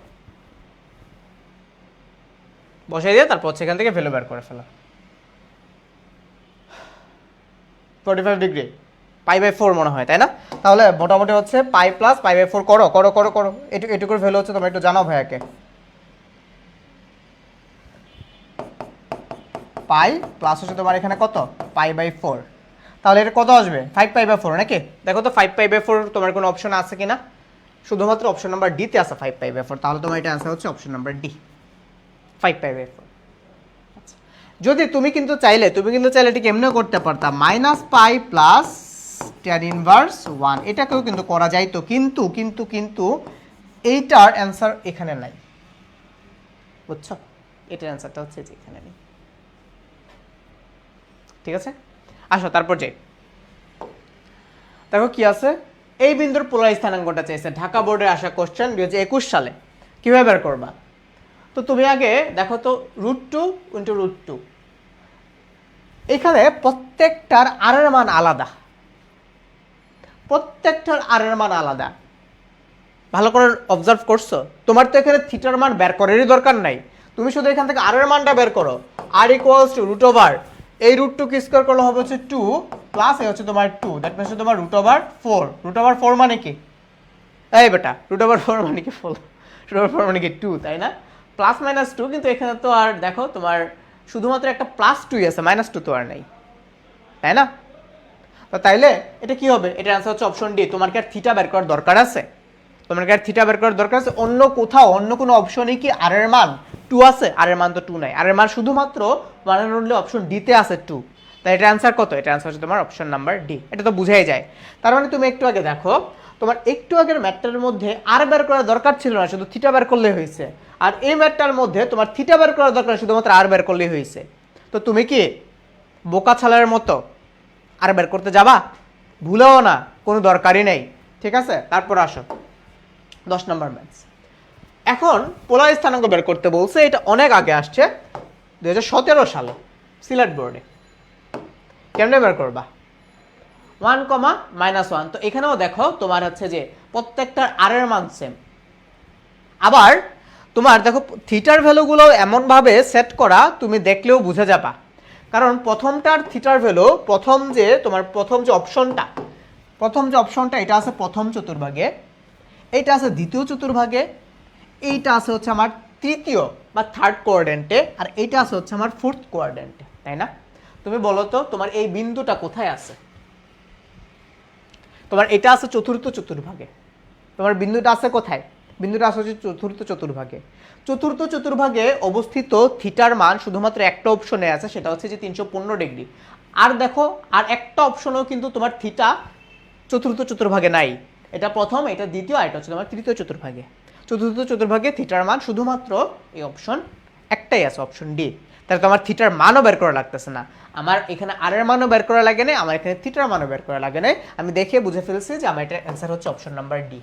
বসাই দিয়ে তারপর হচ্ছে এখান থেকে ভ্যালু বের করে ফেলো। 45 ডিগ্রি π/4 মনে হয়, তাই না? তাহলে মোটামুটি হচ্ছে পাই প্লাস π/4 করো করো করো করো, এটুকুর ভ্যালু হচ্ছে তোমরা একটু জানাও ভাইয়াকে। পাই প্লাস হচ্ছে তোমার এখানে কত π/4, তাহলে এটা কত আসবে? 5π/4 নাকি? দেখো তো 5π/4 তোমার কোনো অপশন আছে কিনা? শুধুমাত্র অপশন নাম্বার ডি তে আছে 5π/4, তাহলে তোমার এটা आंसर হচ্ছে অপশন নাম্বার ডি 5π/4। আচ্ছা যদি তুমি কিন্তু চাইলে এটা কেমনে করতে পারতা, -পাই প্লাস tan ইনভার্স 1, এটাকেও কিন্তু করা যাইতো, কিন্তু এইটার অ্যান্সার এখানে নাই, বুঝছো? এটার অ্যান্সারটা হচ্ছে যে এখানে নেই। ঠিক আছে, আসো তারপর যাই। দেখো কি আছে, এই বিন্দুর পোলার স্থানাঙ্কটা চাইছে, ঢাকা বোর্ডে আসা কোশ্চেন 2021 সালে। কিভাবে বের করবা? তো তুমি আগে দেখো তো √2 × √2, এখানে প্রত্যেকটার আর এর মান আলাদা, ভালো করে অবজার্ভ করছো? তোমার তো এখানে থিটার মান বের করারই দরকার নাই, তুমি শুধু এখান থেকে আর এর মানটা বের করো। আর ইকুয়ালস টু √, এই √2 কে স্কয়ার করলে হবে হচ্ছে 2 প্লাস এই হচ্ছে তোমার 2, দ্যাট মিন্স তোমার √4। √4 মানে কি? এই বেটা √4 মানে কি? √4 মানে কি 2, তাই না? প্লাস মাইনাস 2, কিন্তু এখানে তো আর দেখো তোমার শুধুমাত্র একটা +2 আছে, -2 তো আর নাই, তাই না? তো তাইলে এটা কি হবে? এটার অ্যান্সার হচ্ছে অপশন ডি। তোমার কি আর থিটা বের করার দরকার আছে? অন্য কোথাও অন্য কোনো অপশনে কি আর এর মান 2 আছে? আর এর মান তো 2 নাই, আর এর মান শুধুমাত্র অপশন ডি তে আছে 2। তাহলে এটা অ্যান্সার কত? এটা অ্যান্সার হচ্ছে তোমার অপশন নাম্বার ডি। এটা তো বুঝাই যায়। তার মানে তুমি একটু আগে দেখো, তোমার একটু আগের ম্যাথটার মধ্যে আর বের করার দরকার ছিল না, শুধু থিটা বের করলেই হয়েছে। আর এই ম্যাথটার মধ্যে তোমার থিটা বের করার দরকার, শুধুমাত্র আর বের করলেই হয়েছে। তো তুমি কি বোকা ছালের মতো আর বের করতে যাবা? ভুলেও না, কোনো দরকারই নেই। ঠিক আছে, তারপর আসো 10 নম্বর ম্যাথস। এখন পোলার স্থানাঙ্ক বের করতে বলছে, এটা অনেক আগে আসছে 2017 সালে সিলেট বোর্ডে। কেমনে বের করবা? 1, -1। তো এখানেও দেখো তোমার হচ্ছে যে প্রত্যেকটার আর এর মান সেম। আবার তোমার দেখো থিটার ভ্যালুগুলো এমনভাবে সেট করা, তুমি দেখলেও বুঝে যাবা। কারণ প্রথমটার থিটার ভ্যালু, প্রথম যে অপশনটা এটা আছে প্রথম চতুর্ভাগে, এইটা আছে দ্বিতীয় চতুর্ভাগে, এইটা আছে হচ্ছে আমার তৃতীয় বা থার্ড কোয়াড্রেন্টে, আর এইটা আছে হচ্ছে আমার ফোর্থ কোয়াড্রেন্টে, তাই না? তুমি বলো তো তোমার এই বিন্দুটা কোথায় আছে? তোমার এটা আছে চতুর্থ চতুর্ভাগে। তোমার বিন্দুটা আছে কোথায়? বিন্দুটা আছে হচ্ছে চতুর্থ চতুর্ভাগে। চতুর্থ চতুর্ভাগে অবস্থিত থিটার মান শুধুমাত্র একটা অপশনে আছে, সেটা হচ্ছে যে 315 ডিগ্রি। আর দেখো আর একটা অপশনেও কিন্তু তোমার থিটা চতুর্থ চতুর্ভাগে নাই। এটা প্রথম, এটা দ্বিতীয়, আর এটা হচ্ছে তোমার তৃতীয় চতুর্ভাগে। চতুর্থ চতুর্ভাগে থিটার মান শুধুমাত্র এই অপশন একটাই আছে, অপশন ডি। তাহলে তোমার থিটার মানও বের করা লাগতেছে না, আমার এখানে আর এর মানও বের করা লাগে না, আমার এখানে থিটার মানও বের করা লাগে না। আমি দেখে বুঝে ফেলছি যে আমার এটার অ্যান্সার হচ্ছে অপশন নাম্বার ডি।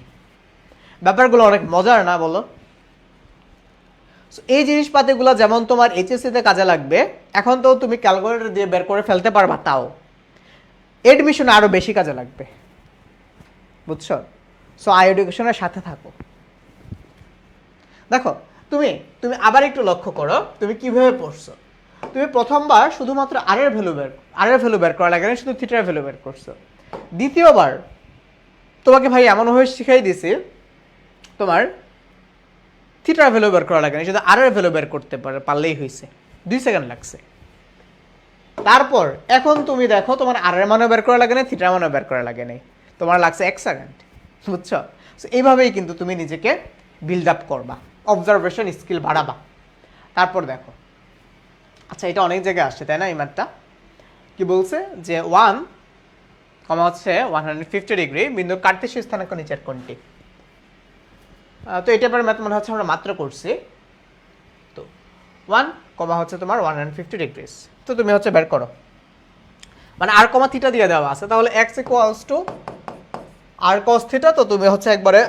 ব্যাপারগুলো অনেক মজার না বলো? এই জিনিসপাতিগুলো যেমন তোমার এইচএসসিতে কাজে লাগবে, এখন তো তুমি ক্যালকুলেটর দিয়ে বের করে ফেলতে পারবা, তাও এডমিশনে আরো বেশি কাজে লাগবে, বুঝছো? সো আই এডুকেশনের সাথে থাকো। দেখো তুমি তুমি আবার একটু লক্ষ্য করো তুমি কিভাবে পড়ছো। তুমি প্রথমবার শুধুমাত্র আর এর ভ্যালু বের করা লাগে না, শুধু থিটার ভ্যালু বের করছো। দ্বিতীয়বার তোমাকে ভাই এমনভাবে শিখাই দিছি, তোমার থিটার ভ্যালু বের করা লাগে না, শুধু আর এর ভ্যালু বের করতে পারলেই হয়েছে। 2 সেকেন্ড লাগছে। তারপর এখন তুমি দেখো তোমার আর এর মানও বের করা লাগে না, থিটার মানও বের করা লাগে না, তোমার লাগছে 1 সেকেন্ড, বুঝছো? এইভাবেই কিন্তু তুমি নিজেকে বিল্ড আপ করবা, অবজারভেশন স্কিল বাড়াবা। তারপর দেখো, আচ্ছা এটা অনেক জায়গায় আসছে তাই না? এই ম্যাথটা কি বলছে যে 1, হচ্ছে 150 ডিগ্রি বিন্দু কার্তেশীয় স্থানাঙ্ক নিচের কোনটি? তো এই টাইপের ম্যাথ মনে হচ্ছে আমরা মাত্র করছি। তো 1, হচ্ছে তোমার 150 ডিগ্রিস। তো তুমি হচ্ছে বের করো, মানে আর কমা থিটা দিয়ে দেওয়া আছে, তাহলে x = r cos থিটা। তো তুমি হচ্ছে একবারে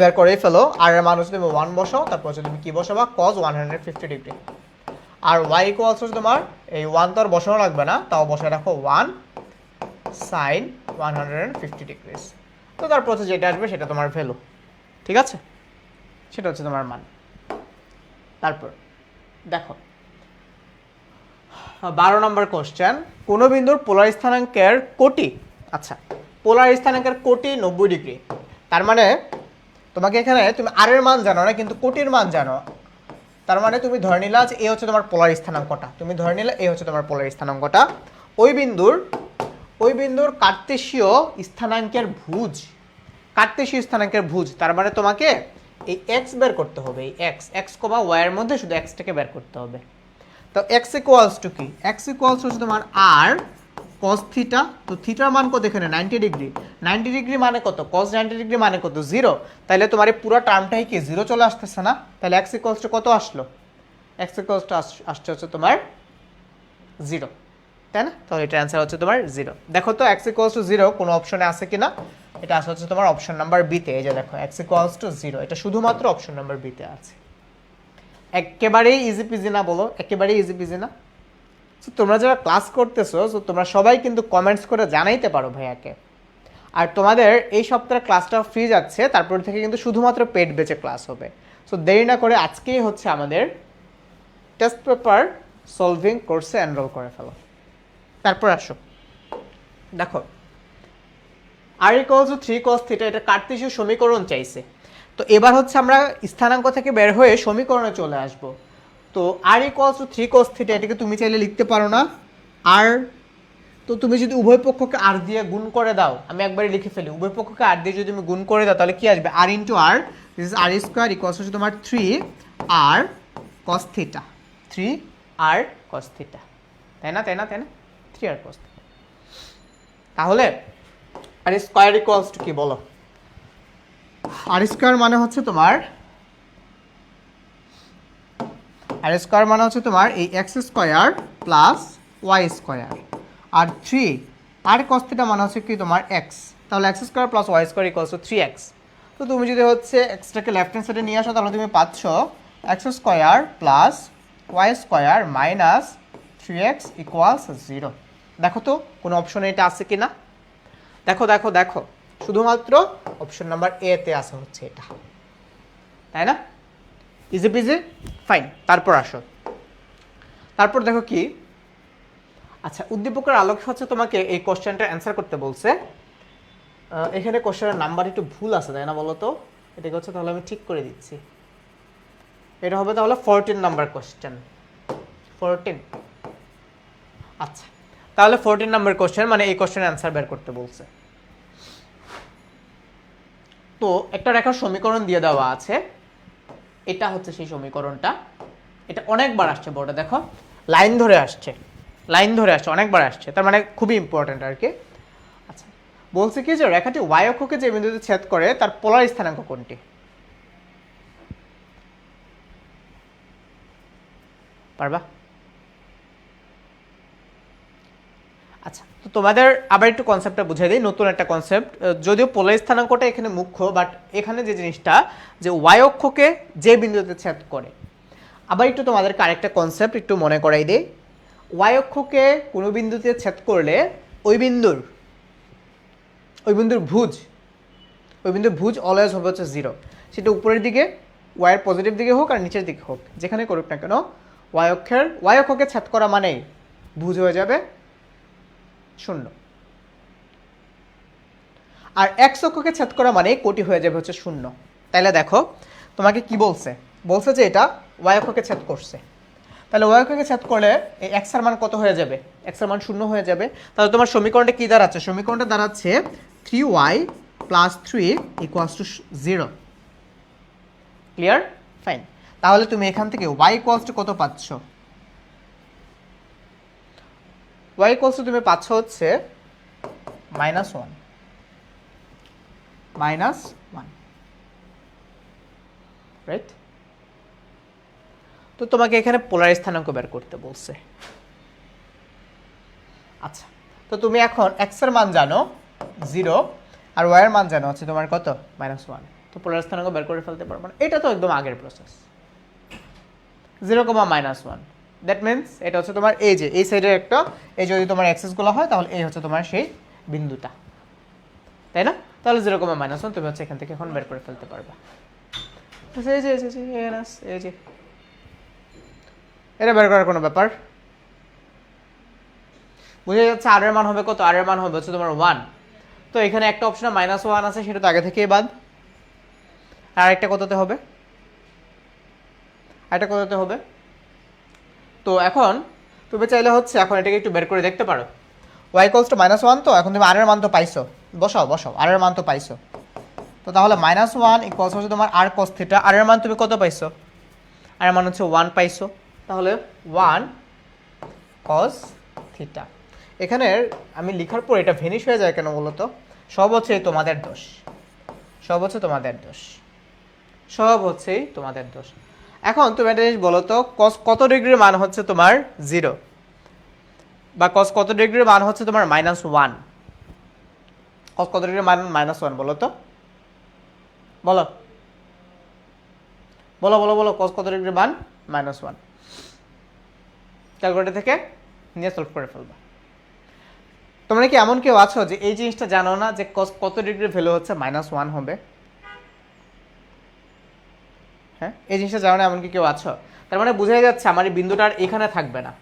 বের করেই ফেলো, আর এর মান হচ্ছে তুমি 1 বসাও, তারপর হচ্ছে তুমি কি বসাবা? cos 150 degree. আর y = তোমার এই 1 তো আর বসানো লাগবে না, তাও বসায় রাখো 1 sin 150 ডিগ্রিস। তো তারপর হচ্ছে যেটা আসবে সেটা তোমার ভ্যালু, ঠিক আছে? সেটা হচ্ছে তোমার মান। তারপর দেখো 12 নম্বর কোশ্চেন, কোন বিন্দুর পোলার স্থানাঙ্কের কোটি, আচ্ছা পোলার স্থানাঙ্কের কোটি 90 ডিগ্রি। তার মানে তোমাকে এখানে তুমি আর এর মান জানো না, কিন্তু কোটির মান জানো। তার মানে তুমি ধরে নিলা যে এই হচ্ছে তোমার পোলার স্থানাঙ্কটা, তুমি ধরে নিলে এই হচ্ছে তোমার পোলার স্থানাঙ্কটা। ওই বিন্দুর কার্তেশীয় স্থানাঙ্কের ভুজ, তার মানে তোমাকে এই এক্স বের করতে হবে, এই এক্স কমা ওয়াই এর মধ্যে শুধু এক্সটাকে বের করতে হবে। তো এক্স ইকুয়ালস টু কি? এক্স ইকুয়ালস হচ্ছে তোমার আর cos থিটা। তো থিটার মান কত এখানে? 90 ডিগ্রি। 90 ডিগ্রি মানে কত? cos 90 ডিগ্রি মানে কত? 0। তাহলে তোমার এই পুরো টার্মটাই কি 0 চলে আসতেছে না? তাহলে এক্স ইকুয়ালস টু কত আসলো? এক্স ইকুয়ালস টু আসছে হচ্ছে তোমার 0, তাই না? তাহলে এটা অ্যান্সার হচ্ছে তোমার 0। দেখো তো এক্স ইকুয়ালস টু 0 কোনো অপশনে আছে কিনা? এটা আসলে হচ্ছে তোমার অপশন নাম্বার বি তে। এই যে দেখো এক্স ইকুয়ালস টু 0, এটা শুধুমাত্র অপশন নাম্বার বি তে আছে। একেবারেই ইজি পিজি না বলো? একেবারেই ইজি পিজি না? সো তোমরা যারা ক্লাস করতেছো, সো তোমরা সবাই কিন্তু কমেন্টস করে জানাইতে পারো ভাইয়াকে। আর তোমাদের এই সপ্তাহের ক্লাসটা ফ্রি যাচ্ছে, তারপর থেকে কিন্তু শুধুমাত্র পেড বেচে ক্লাস হবে। সো দেরি না করে আজকেই হচ্ছে আমাদের টেস্ট পেপার সলভিং কোর্সে এনরোল করে ফেলো। তারপর আসো দেখো আর ইকুয়ালস টু 3 cos থিটা, এটা কার্তেশীয় সমীকরণ চাইছে। তো এবার হচ্ছে আমরা স্থানাঙ্ক থেকে বের হয়ে সমীকরণে চলে আসব। তো আর ইকুয়ালস টু 3 cos থিটা, এটাকে তুমি চাইলে লিখতে পারো না আর। তো তুমি যদি উভয় পক্ষকে আর দিয়ে গুণ করে দাও, আমি একবারই লিখে ফেলি, উভয় পক্ষকে আর দিয়ে যদি তুমি গুণ করে দাও তাহলে কি আসবে? R into r, this is r square equals to তোমার 3r cos theta, 3r cos theta, তাই না? 3 3r cos θ। তাহলে আর স্কয়ার ইকুয়ালস টু কি বলো? আর স্কয়ার মানে হচ্ছে তোমার এই x square plus Y square আর 3 আর cos θ মানে হচ্ছে কি তোমার এক্স। তাহলে x square plus Y square equals to 3x। তো তুমি যদি হচ্ছে এক্সটাকে লেফট হ্যান্ড সাইডে নিয়ে আসো তাহলে তুমি পাচ্ছ X square plus Y square minus 3x equals 0। দেখো তো কোনো অপশনে এটা আছে কি না? দেখো দেখো দেখো, শুধুমাত্র অপশন নাম্বার এ তে আছে হচ্ছে এটা, তাই না? Easy PG, fine. তারপর আসো, তারপর দেখো কি, আচ্ছা উদ্দীপকের আলোকে হচ্ছে তোমাকে এই কোশ্চেনটা অ্যান্সার করতে বলছে। এখানে কোশ্চেনের নাম্বার একটু ভুল আছে, তাই না বলো তো? এটাকে হচ্ছে তাহলে আমি ঠিক করে দিচ্ছি। এটা হবে তাহলে 14 নাম্বার কোশ্চেন। 14, আচ্ছা তাহলে 14 নাম্বার কোশ্চেন, মানে এই কোশ্চেনের অ্যান্সার বের করতে বলছে। তো একটা রেখার সমীকরণ দিয়ে দেওয়া আছে, এটা হচ্ছে সেই সমীকরণটা। এটা অনেকবার আসছে বোর্ডে, দেখো লাইন ধরে আসছে, অনেকবার আসছে, তার মানে খুবই ইম্পর্টেন্ট আর কি। আচ্ছা বলছে কি যে রেখাটি ওয়াই অক্ষকে যে বিন্দুতে ছেদ করে তার পোলার স্থানাঙ্ক কোনটি? পারবা? আচ্ছা তো তোমাদের আবার একটু কনসেপ্টটা বুঝিয়ে দিই, নতুন একটা কনসেপ্ট। যদিও পোলার স্থানাঙ্কটা এখানে মুখ্য, বাট এখানে যে জিনিসটা যে ওয়াই অক্ষকে যে বিন্দুতে ছেদ করে, আবার একটু তোমাদেরকে আরেকটা কনসেপ্ট একটু মনে করাই দিই। ওয়াই অক্ষকে কোনো বিন্দুতে ছেদ করলে ওই বিন্দুর ভুজ অলওয়েজ হবে হচ্ছে 0। সেটা উপরের দিকে ওয়াইয়ের পজিটিভ দিকে হোক আর নিচের দিকে হোক, যেখানে করুক না কেন, ওয়াই অক্ষকে ছেদ করা মানেই ভুজ হয়ে যাবে 0। আর এক্স অক্ষকে ছেদ করা মানে কোটি হয়ে যাবে হচ্ছে 0। তাইলে দেখো তোমাকে কি বলছে যে এটা ওয়াই অক্ষকে ছেদ করছে। তাহলে ওয়াই অক্ষকে ছেদ করলে এই এক্স এর মান কত হয়ে যাবে? এক্স এর মান 0 হয়ে যাবে। তাহলে তোমার সমীকরণটা কি দাঁড়াচ্ছে? সমীকরণটা দাঁড়াচ্ছে 3y plus 3 equals to 0। Clear? Fine. তাহলে তুমি এখান থেকে y ইকুয়ালস টু কত পাচ্ছ? y ইকুয়ালস টু তুমি পাচ্ছ হচ্ছে -1, রাইট? তো তোমাকে এখানে পোলার স্থানাঙ্ক বের করতে বলছে। আচ্ছা তো তুমি এখন x এর মান জানো 0 আর y এর মান জানো হচ্ছে তোমার কত? -1। তো পোলার স্থানাঙ্ক বের করে ফেলতে পারবে না। এটা তো একদম আগের প্রসেস। 0, -1, দ্যাট মিন্স এটা হচ্ছে তোমার এই যে এই সাইডের একটা, এই যদি তোমার অ্যাক্সিস গুলো হয় তাহলে এই হচ্ছে তোমার সেই বিন্দুটা, তাই না? তাহলে 0, -1 তুমি হচ্ছে এখান থেকে এখন বের করে ফেলতে পারবে। এই যে এটা বের করার কোনো ব্যাপার, বুঝে যাচ্ছে। আর এর মান হবে কত? আর এর মান হবে হচ্ছে তোমার 1। তো এখানে একটা অপশনে -1 আছে, সেটা তো আগে থেকেই বাদ। আর একটা কততে হবে? তো এখন তুমি চাইলে হচ্ছে এখন এটাকে একটু বের করে দেখতে পারো। y ইকুয়ালস টু -1, তো এখন তুমি আর এর মান তো পাইছো, বসাও আর এর মান তো পাইছো। তো তাহলে -1 ইকুয়ালস হচ্ছে তোমার r cos θ। আর এর মান তুমি কত পাইছো? আর এর মান হচ্ছে 1 পাইছো। তাহলে 1 cos θ। এখানে আমি লেখার পর এটা ভেনিশ হয়ে যায় কেন বলো তো? সব হচ্ছেই তোমাদের দোষ। এখন তুমি একটা জিনিস বলো তো, cos কত ডিগ্রির মান হচ্ছে তোমার 0, বা cos কত ডিগ্রির মান হচ্ছে তোমার -1? cos কত ডিগ্রির মান -1 বলো তো? বলো cos কত ডিগ্রির মান -1? ক্যালকুলেটর থেকে নিয়ে সলভ করে ফেলবা। তোমরা কি এমন কেউ আছো যে এই জিনিসটা জানো না যে cos কত ডিগ্রির ভ্যালু হচ্ছে -1 হবে? হ্যাঁ, এই জিনিসটা জানো না এমন কি কেউ আছো? তার মানে বোঝাই যাচ্ছে আমার এই বিন্দুটা আর এখানে থাকবে না,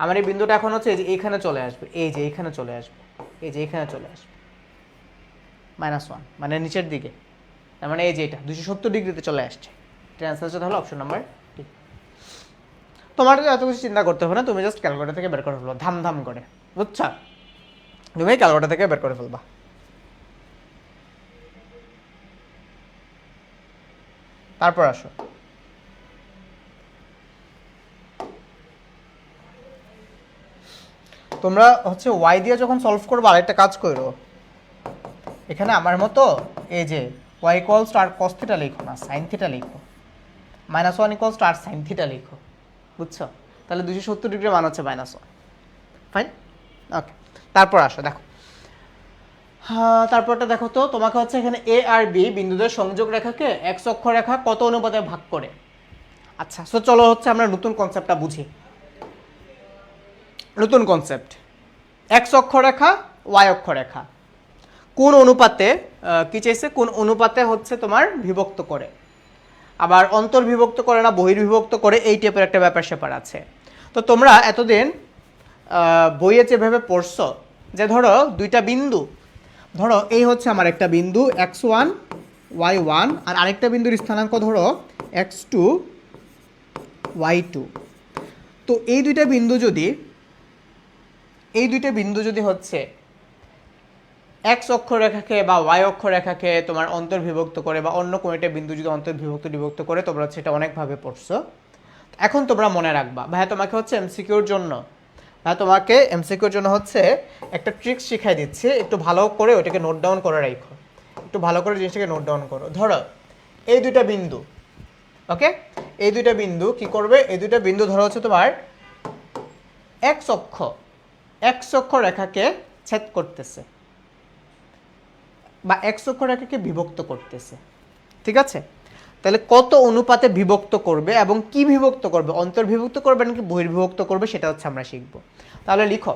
আমার এই বিন্দুটা এখন হচ্ছে এই যে এইখানে চলে আসবে, এইখানে চলে আসবে -1 মানে নিচের দিকে। তার মানে এই যে এটা 270 ডিগ্রিতে চলে আসছে। এটার অ্যান্সার হচ্ছে তাহলে অপশন নাম্বার ডি। তোমার তো এত কিছু চিন্তা করতে হবে না, তুমি জাস্ট ক্যালকুলেটর থেকে বের করে ফেলবা ধাম করে, বুঝছা? তুমি ক্যালকুলেটর থেকে বের করে ফেলবা। তারপর আসো, তোমরা হচ্ছে ওয়াই দিয়ে যখন সলভ করবো আরেকটা কাজ করো, এখানে আমার মতো এই যে Y equals to R cos theta লিখো না, সাইন থিটা লিখো, -1 equals to R sine theta লিখো, বুঝছো? তাহলে 270 ডিগ্রি মান হচ্ছে -1। Fine, okay. তারপর আসো দেখো, হ্যাঁ তারপরটা দেখো তো, তোমাকে হচ্ছে এখানে এ আর বি বিন্দুদের সংযোগ রেখাকে এক্স অক্ষরেখা কত অনুপাতে ভাগ করে। আচ্ছা, সো চলো হচ্ছে আমরা নতুন কনসেপ্টটা বুঝি। নতুন কনসেপ্ট, এক্স অক্ষরেখা ওয়াই অক্ষরেখা কোন অনুপাতে কি চাইছে, কোন অনুপাতে হচ্ছে তোমার বিভক্ত করে, আবার অন্তর্বিভক্ত করে না বহির্বিভক্ত করে, এই টাইপের একটা ব্যাপার স্যাপার আছে। তো তোমরা এতদিন বইয়ে যেভাবে পড়ছো যে ধরো দুইটা বিন্দু, ধরো এই হচ্ছে আমার একটা বিন্দু x1 y1 আর আরেকটা বিন্দুর স্থানাঙ্ক ধরো x2 y2। তো এই দুইটা বিন্দু যদি হচ্ছে এক্স অক্ষরেখাকে বা ওয়াই অক্ষরেখাকে তোমার অন্তর্বিভক্ত করে বা অন্য কোনো একটা বিন্দু যদি অন্তর্বিভক্ত করে, তোমরা হচ্ছে এটা অনেকভাবে পড়ছো। এখন তোমরা মনে রাখবা, ভাইয়া তোমাকে হচ্ছে এমসিকিউর জন্য হচ্ছে একটা ট্রিক্স শিখাই দিচ্ছি, একটু ভালো করে ওইটাকে নোট ডাউন করে রাখো, একটু ভালো করে জিনিসটাকে নোট ডাউন করো। ধরো এই দুইটা বিন্দু, ওকে, এই দুইটা বিন্দু কি করবে, এই দুইটা বিন্দু ধরো হচ্ছে তোমার এক্স অক্ষ রেখাকে ছেদ করতেছে বা এক্স অক্ষ রেখাকে বিভক্ত করতেছে, ঠিক আছে? তাহলে কত অনুপাতে বিভক্ত করবে এবং কি বিভক্ত করবে, অন্তর্বিভক্ত করবে নাকি বহির্বিভক্ত করবে, সেটা হচ্ছে আমরা শিখব। তাহলে লিখো,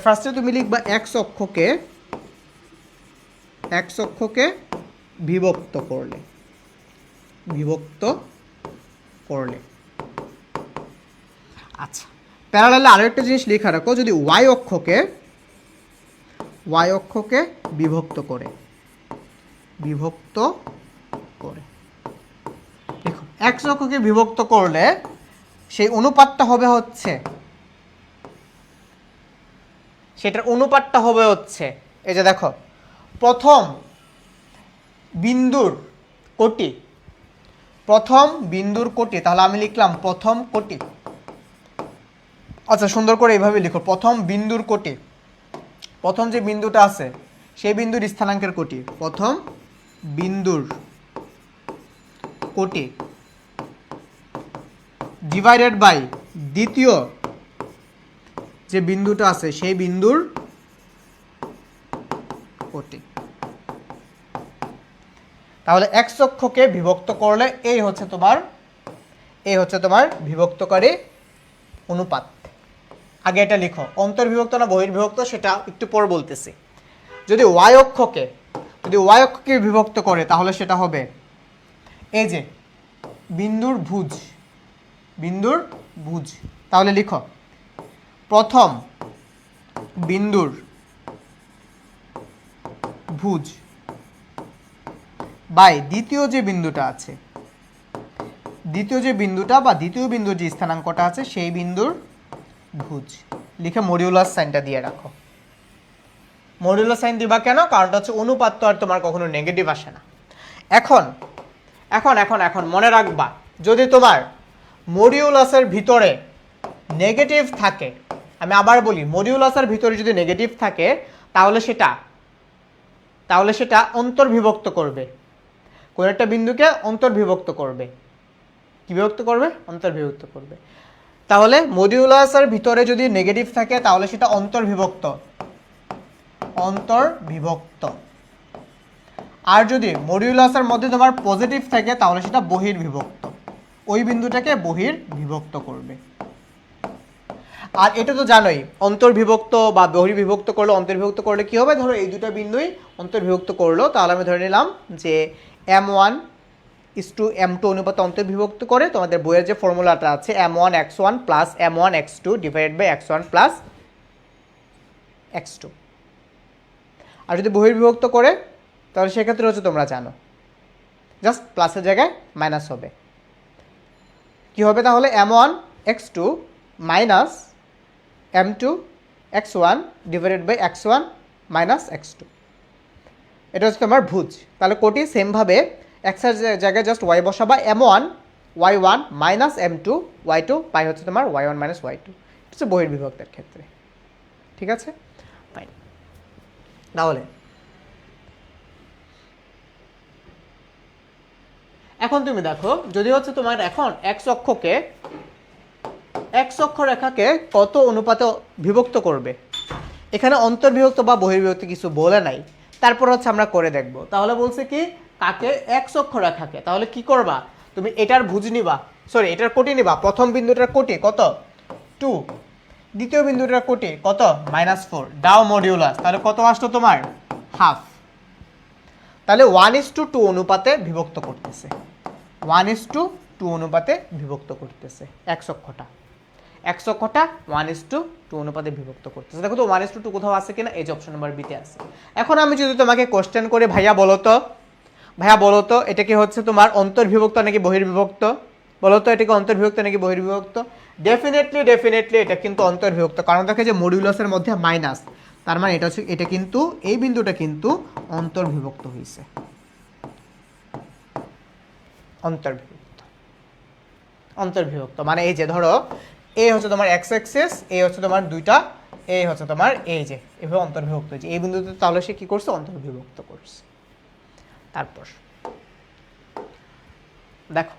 ফার্স্টে তুমি লিখবা এক্স অক্ষকে বিভক্ত করলে। আচ্ছা, প্যারালালে আরো একটা জিনিস লেখা রাখো, যদি ওয়াই অক্ষকে বিভক্ত করে দেখো, এক্স অক্ষকে বিভক্ত করলে সেই অনুপাতটা হবে হচ্ছে, সেটার অনুপাতটা হবে হচ্ছে এই যে দেখো, প্রথম বিন্দুর কোটি, তাহলে আমি লিখলাম প্রথম কোটি। আচ্ছা, সুন্দর করে এইভাবে লিখো, প্রথম বিন্দুর কোটি, প্রথম যে বিন্দুটা আছে সেই বিন্দুর স্থানাঙ্কের কোটি, প্রথম বিন্দুর কোটি ডিভাইডেড বাই দ্বিতীয় যে বিন্দুটা আছে সেই বিন্দুর কোটি। তাহলে এক্স অক্ষকে বিভক্ত করলে এই হচ্ছে তোমার বিভক্তকারী অনুপাত। আগে এটা লিখো, অন্তর্বিভক্ত না বহির্বিভক্ত সেটা একটু পর বলতেছি। যদি ওয়াই অক্ষকে বিভক্ত করে তাহলে সেটা হবে এই যে বিন্দুর ভুজ। তাহলে লিখো, প্রথম বিন্দুর ভুজ বাই দ্বিতীয় যে বিন্দুটা বা দ্বিতীয় বিন্দুর যে স্থানাঙ্কটা আছে সেই বিন্দুর ভুজ। লিখে মডিউলাস সাইনটা দিয়ে রাখো। মডিউলাস সাইন দিবা কেন? কারণটা হচ্ছে অনুপাত তো আর তোমার কখনো নেগেটিভ আসে না। এখন মনে রাখবা, যদি তোমার মডিউলাসের ভিতরে নেগেটিভ থাকে, আমি আবার বলি, মডিউলাসের ভিতরে যদি নেগেটিভ থাকে তাহলে সেটা অন্তর্বিভক্ত করবে, কোন একটা বিন্দুকে অন্তর্বিভক্ত করবে। কি বিভক্ত করবে? অন্তর্বিভক্ত করবে। তাহলে মডিউলাসের ভিতরে যদি নেগেটিভ থাকে তাহলে সেটা অন্তর্বিভক্ত। আর যদি মডিউলাসের মধ্যে তোমার পজিটিভ থাকে তাহলে সেটা বহির্বিভক্ত, ওই বিন্দুটাকে বহির্বিভক্ত করবে। আর এটা তো জানোই, অন্তর্বিভক্ত বা বহির্বিভক্ত করলে, অন্তর্বিভক্ত করলে কি হবে, ধরো এই দুটো বিন্দুই অন্তর্বিভক্ত করলো, তাহলে আমি ধরে নিলাম যে m1:m2 অনুপাতে অন্তর্বিভক্ত করে। তোমাদের বইয়ের যে ফর্মুলাটা আছে m1x1 plus m1x2 divided by x1 plus x2। আর যদি বহির্বিভক্ত করে তাহলে সেক্ষেত্রে হচ্ছে তোমরা জানো, জাস্ট প্লাসের জায়গায় মাইনাস হবে। কি হবে তাহলে? m1x2 minus m2x1 divided by x1 minus x2। এটা হচ্ছে তোমার ভুজ। তাহলে কোটি সেমভাবে এক্সের জায়গায় জাস্ট ওয়াই বসাবা, m1 y1 minus m2 y2 by হচ্ছে তোমার y1 মাইনাস y2। এটা হচ্ছে বহির্বিভক্তের ক্ষেত্রে। ঠিক আছে, ফাইন। তাহলে এখন তুমি দেখো, যদি হচ্ছে তোমার এখন এক্স অক্ষ রেখাকে কত অনুপাতে বিভক্ত করবে, এখানে অন্তর্বিভক্ত বা বহির্বিভক্ত কিছু বলে নাই, তারপর হচ্ছে আমরা করে দেখব। তাহলে বলছে কি কাকে, এক্স অক্ষ রেখাকে। তাহলে কি করবা, তুমি এটার ভুজ নিবা, সরি এটার কোটি নিবা, প্রথম বিন্দুটার কোটি কত 2, দ্বিতীয় বিন্দুটার কোটি কত -4, দাও মডিউলাস, তাহলে কত আসলো তোমার হাফ। তাহলে 1:2 অনুপাতে বিভক্ত করতেছে, 1:2 অনুপাতে বিভক্ত করতেছে এক্স অক্ষটা 1:2 অনুপাতে বিভক্ত করতেছে। দেখো তো 1:2 কোথাও আছে কিনা, এই যে অপশন নাম্বার বিতে আছে। এখন আমি যদি তোমাকে কোশ্চেন করে ভাইয়া বলো তো এটা কি হচ্ছে তোমার অন্তর্বিভক্ত নাকি বহির্বিভক্ত, বলো তো এটা কি অন্তর্বিভক্ত নাকি বহির্বিভক্ত? ডেফিনেটলি এটা কিন্তু অন্তর্বিভক্ত, কারণ দেখো যে মডিউলাসের মধ্যে মাইনাস, তার মানে এটা কিন্তু এই বিন্দুটা কিন্তু অন্তর্বিভক্ত হয়েছে, অন্তর্বিভক্ত মানে এই যে ধরো এ হচ্ছে তোমার এক্স অ্যাক্সিস, এ হচ্ছে তোমার দুইটা, এ হচ্ছে তোমার এই যে এভাবে অন্তর্বিভক্ত হয়েছে এই বিন্দুতে, তাহলে সে কি করছে অন্তর্বিভক্ত করছে। তারপর দেখো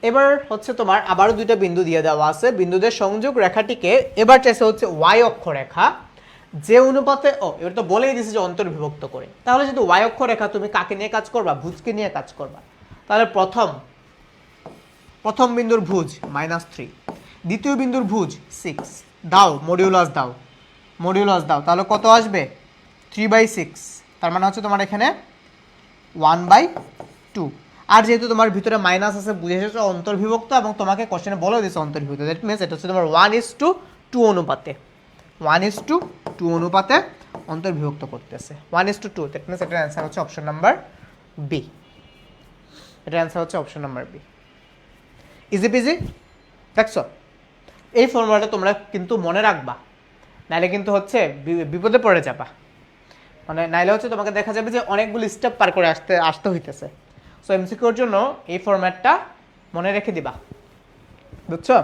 এবার হচ্ছে তোমার আবারও দুইটা বিন্দু দিয়ে দেওয়া আছে, বিন্দুদের সংযোগ রেখাটিকে এবার চাইছে হচ্ছে ওয়াই অক্ষ রেখা যে অনুপাতে, এবার তো বলেই দিয়েছে যে অন্তর্বিভক্ত করে, তাহলে যদি ওয়াই অক্ষ রেখা তুমি কাকে নিয়ে কাজ করবা, ভুজকে নিয়ে কাজ করবা। তাহলে প্রথম বিন্দুর ভুজ -3, দ্বিতীয় বিন্দুর ভুজ 6, দাও মডিউলাস দাও, তাহলে কত আসবে 3/6, তার মানে হচ্ছে তোমার এখানে 1/2। আর যেহেতু তোমার ভিতরে মাইনাস আছে বুঝে এসেছো অন্তর্বিভক্ত, এবং তোমাকে কোশ্চেনে বলে দিয়েছে অন্তর্বিভক্ত, দ্যাট মিনস এটা হচ্ছে তোমার 1:2 অনুপাতে, 1:2 অনুপাতে অন্তর্বিভক্ত করতেছে, 1:2, দ্যাট মিনস এটার অ্যান্সার হচ্ছে অপশন নাম্বার বি, এটার অ্যান্সার হচ্ছে option number B. Easy peasy, দেখছো এই ফর্মুলাটা তোমরা কিন্তু মনে রাখবা, নাইলে কিন্তু হচ্ছে বিপদে পড়ে যাবা, মানে নাইলে হচ্ছে তোমাকে দেখা যাবে যে অনেকগুলো স্টেপ পার করে আসতে হইতেছে। সো এমসিকিউর জন্য এই ফরম্যাটটা মনে রেখে দিবা, বুঝছো?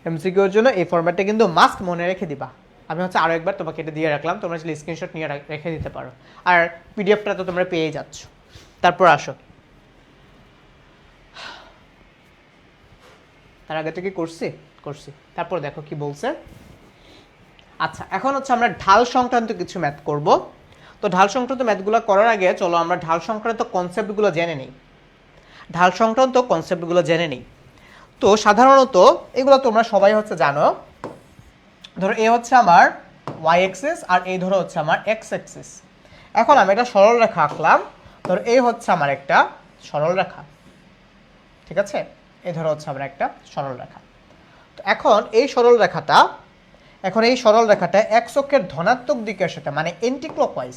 এমসিকিউর জন্য এই ফরম্যাটটা কিন্তু মাস্ট মনে রেখে দিবা। আমি হচ্ছে আরও একবার তোমাকে এটা দিয়ে রাখলাম, তোমরা যদি স্ক্রিনশট নিয়ে রেখে দিতে পারো, আর পিডিএফটা তো তোমরা পেয়ে যাচ্ছ। তারপর আসো, তার আগে তো কি করছি, তারপর দেখো কি বলছে। আচ্ছা এখন হচ্ছে আমরা ঢাল সংক্রান্ত কিছু ম্যাথ করব। তো ঢাল সংক্রান্ত ম্যাথগুলো করার আগে চলো আমরা ঢাল সংক্রান্ত কনসেপ্টগুলো জেনে নিই। তো সাধারণত এগুলো তোমরা সবাই হচ্ছে জানো, ধরো এ হচ্ছে আমার ওয়াই অ্যাক্সিস আর এই ধরো হচ্ছে আমার এক্স অ্যাক্সিস। এখন আমি একটা সরল রেখা আঁকলাম, ধরো এই হচ্ছে আমার একটা সরল রেখা, ঠিক আছে, এই ধরো হচ্ছে আমার একটা সরল রেখা। তো এখন এই সরল রেখাটা এক্স অক্ষের ধনাত্মক দিকের সাথে, মানে এন্টি ক্লকওয়াইজ,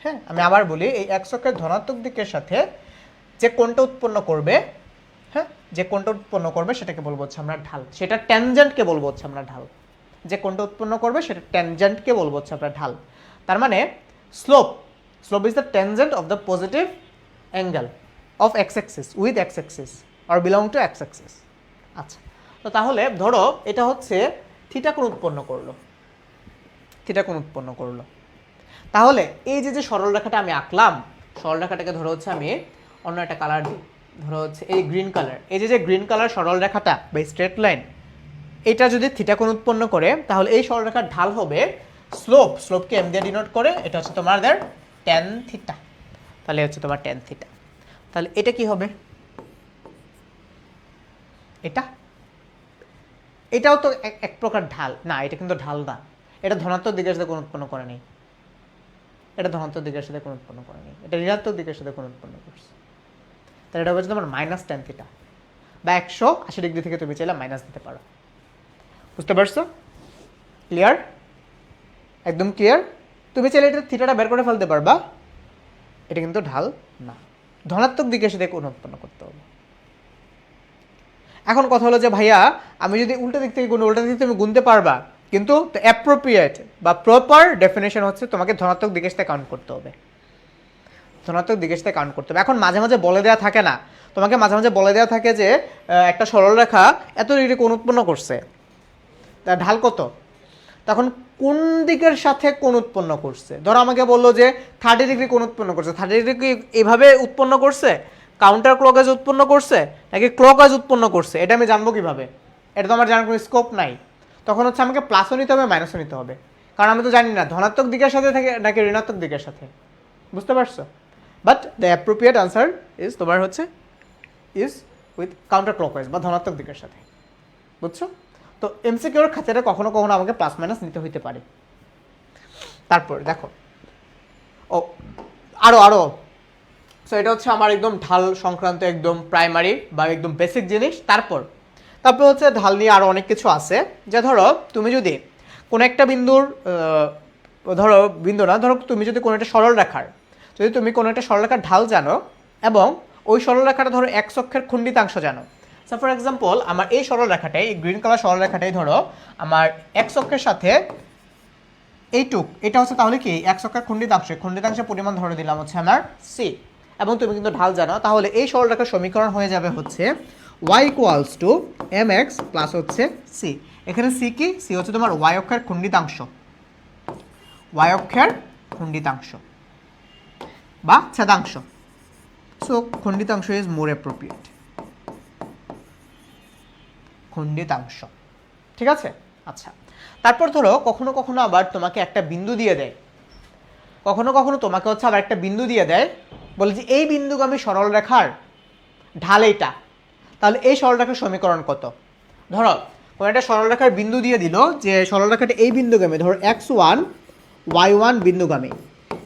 হ্যাঁ আমি আবার বলি, এই এক্স অক্ষের ধনাত্মক দিকের সাথে যে কোণটা উৎপন্ন করবে, সেটাকে বলবো হচ্ছে আমরা ঢাল, সেটা ট্যানজেন্টকে বলবো হচ্ছে আমরা ঢাল, যে কোণটা উৎপন্ন করবে সেটা ট্যানজেন্টকে বলবো হচ্ছে আমরা ঢাল। তার মানে slope is the tangent of the positive angle of x Axis with ex Axis or belong to x Axis. আচ্ছা, তো তাহলে ধরো এটা হচ্ছে থিটা কোণ উৎপন্ন করলো, তাহলে এই যে সরল রেখাটা আমি আঁকলাম, সরল রেখাটাকে ধরো হচ্ছে আমি অন্য একটা কালার দিই, ধরো হচ্ছে এই গ্রিন কালার, এই যে গ্রিন কালার সরল রেখাটা বা স্ট্রেট লাইন, এটা যদি থিটা কোণ উৎপন্ন করে, তাহলে এই সরল রেখার ঢাল হবে স্লোপকে এম দিয়ে ডিনোট করে, এটা হচ্ছে তোমাদের ট্যান থিটা, তাহলে হচ্ছে তোমার ট্যান থিটা। তাহলে এটা কি হবে, এটাও তো এক প্রকার ঢাল না, এটা কিন্তু ঢাল না, এটা ধনাত্মক দিকের সাথে কোণ উৎপন্ন করে নেই, এটা ঋণাত্মক দিকের সাথে কোণ উৎপন্ন করছে, তাহলে এটা হচ্ছে তোমার -tan থিটা, বা 180 ডিগ্রি থেকে তুমি চাইলে মাইনাস দিতে পারো। বুঝতে পারছো? ক্লিয়ার, একদম ক্লিয়ার। তুমি চাইলে এটা থিটাটা বের করে ফেলতে পারবা, এটা কিন্তু ঢাল না, ধনাত্মক দিকের সাথে কোণ উৎপন্ন করতে হবে। এখন কথা হলো যে ভাইয়া আমি যদি উল্টা দিক থেকে গুনি, উল্টা দিক থেকে তুমি গুনতে পারবা, কিন্তু অ্যাপ্রোপ্রিয়েট বা প্রপার ডেফিনেশন হচ্ছে তোমাকে ধনাত্মক দিকের সাথে কাউন্ট করতে হবে, এখন মাঝে মাঝে বলে দেওয়া থাকে না তোমাকে, যে একটা সরল রেখা এত ডিগ্রি কোণ উৎপন্ন করছে, তার ঢাল কত, তখন কোন দিকের সাথে কোণ উৎপন্ন করছে। ধরো আমাকে বললো যে 30 ডিগ্রি কোণ উৎপন্ন করছে, 30 ডিগ্রি এভাবে উৎপন্ন করছে, কাউন্টার ক্লকওয়াইজ উৎপন্ন করছে নাকি ক্লকওয়াইজ উৎপন্ন করছে, এটা আমি জানবো কিভাবে? এটা তো আমার জানার কোনো স্কোপ নাই। তখন হচ্ছে আমাকে প্লাসও নিতে হবে মাইনাসও নিতে হবে, কারণ আমি তো জানি না ধনাত্মক দিকের সাথে থাকে নাকি ঋণাত্মক দিকের সাথে। বুঝতে পারছো? But the appropriate answer is তোমার হচ্ছে ইজ উইথ কাউন্টার ক্লকওয়াইজ বা ধনাত্মক দিকের সাথে। বুঝছো? তো এমসিকিউর ক্ষেত্রে কখনো কখনো আমাকে প্লাস মাইনাস নিতে হইতে পারে। তারপর দেখো, ও আরো সো এটা হচ্ছে আমার একদম ঢাল সংক্রান্ত একদম প্রাইমারি বা একদম বেসিক জিনিস। তারপর হচ্ছে ঢাল নিয়ে আরও অনেক কিছু আছে। যে ধরো তুমি যদি কোনো একটা বিন্দুর ধরো তুমি যদি কোনো একটা সরল রেখার ঢাল জানো এবং ওই সরল রেখাটা ধরো x অক্ষের খণ্ডিতাংশ জানো। সো ফর এক্সাম্পল আমার এই সরল রেখাটাই, এই গ্রিন কালার সরল রেখাটাই ধরো আমার x অক্ষের সাথে এটা হচ্ছে তাহলে কি x অক্ষের খণ্ডিতাংশের পরিমাণ ধরে দিলাম হচ্ছে আমার c, এবং তুমি কিন্তু ঢাল জানো। তাহলে এই সরল রেখার সমীকরণ হয়ে যাবে হচ্ছে y = mx প্লাস হচ্ছে c। এখানে c কি? c হচ্ছে তোমার y অক্ষের খণ্ডিতাংশ বা ছেদাংশ। সো খণ্ডিতাংশ ইজ মোর অ্যাপ্রোপ্রিয়েট, খণ্ডিতাংশ। ঠিক আছে? আচ্ছা, তারপর ধরো কখনো কখনো আবার তোমাকে একটা বিন্দু দিয়ে দেয়, বলে যে এই বিন্দুগামী সরল রেখার ঢাল এইটা, তাহলে এই সরল রেখার সমীকরণ কত? ধরো কোনো একটা সরল রেখার বিন্দু দিয়ে দিল যে সরল রেখাটা এই বিন্দুগামী, ধরো x1 y1 বিন্দুগামী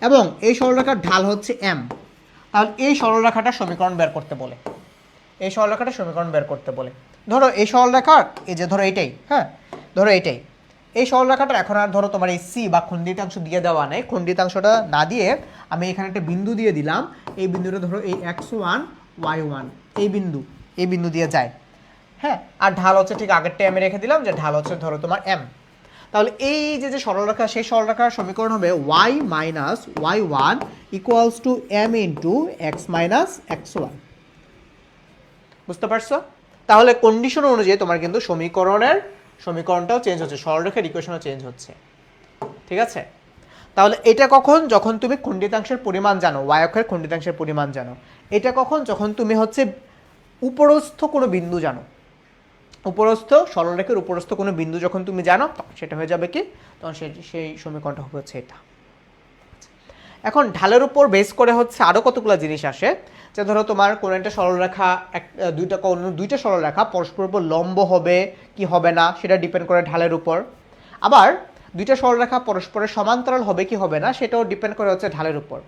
এবং এই সরল রেখার ঢাল হচ্ছে m, তাহলে এই সরল রেখাটার সমীকরণ বের করতে বলে। ধরো এই সরল রেখার এই যে ধরো এইটাই, হ্যাঁ ধরো এইটাই এই সরল রেখাটার এখন আর ধরো তোমার এই c বা খণ্ডিতাংশ দিয়ে দেওয়া নেই, খণ্ডিতাংশটা না দিয়ে আমি এখানে একটা বিন্দু দিয়ে দিলাম। এই বিন্দুটা ধরো এই x1 y1 এই বিন্দু দিয়ে যায়, হ্যাঁ, আর ঢাল হচ্ছে ঠিক আগেরটাই আমি রেখে দিলাম যে ঢাল হচ্ছে ধরো তোমার m। তাহলে এই যে সরল রেখা, সেই সরল রেখার সমীকরণ হবে y - y1 = m × x - x1। বুঝতে পারছো? তাহলে কন্ডিশন অনুযায়ী তোমার কিন্তু সমীকরণটাও চেঞ্জ হচ্ছে, সরলরেখার ইকুয়েশনও চেঞ্জ হচ্ছে। ঠিক আছে? তাহলে এটা কখন? যখন তুমি খণ্ডিতাংশের পরিমাণ জানো, y অক্ষের খণ্ডিতাংশের পরিমাণ জানো। এটা কখন? যখন তুমি হচ্ছে উপরস্থ কোনো বিন্দু জানো, সরলরেখার উপরস্থ কোনো বিন্দু যখন তুমি জানো, তখন সেটা হয়ে যাবে কি? তখন সেই সমীকরণটা হবে হচ্ছে এটা। এখন ঢালের উপর বেস করে হচ্ছে আরও কতগুলো জিনিস আসে। যে ধরো তোমার কোনো একটা সরলরেখা, দুইটা সরলরেখা পরস্পর উপর লম্ব হবে কি হবে না সেটা ডিপেন্ড করে ঢালের উপর। আবার দুইটা সরলরেখা পরস্পরের সমান্তরাল হবে কি হবে না সেটাও ডিপেন্ড করে হচ্ছে ঢালের উপর।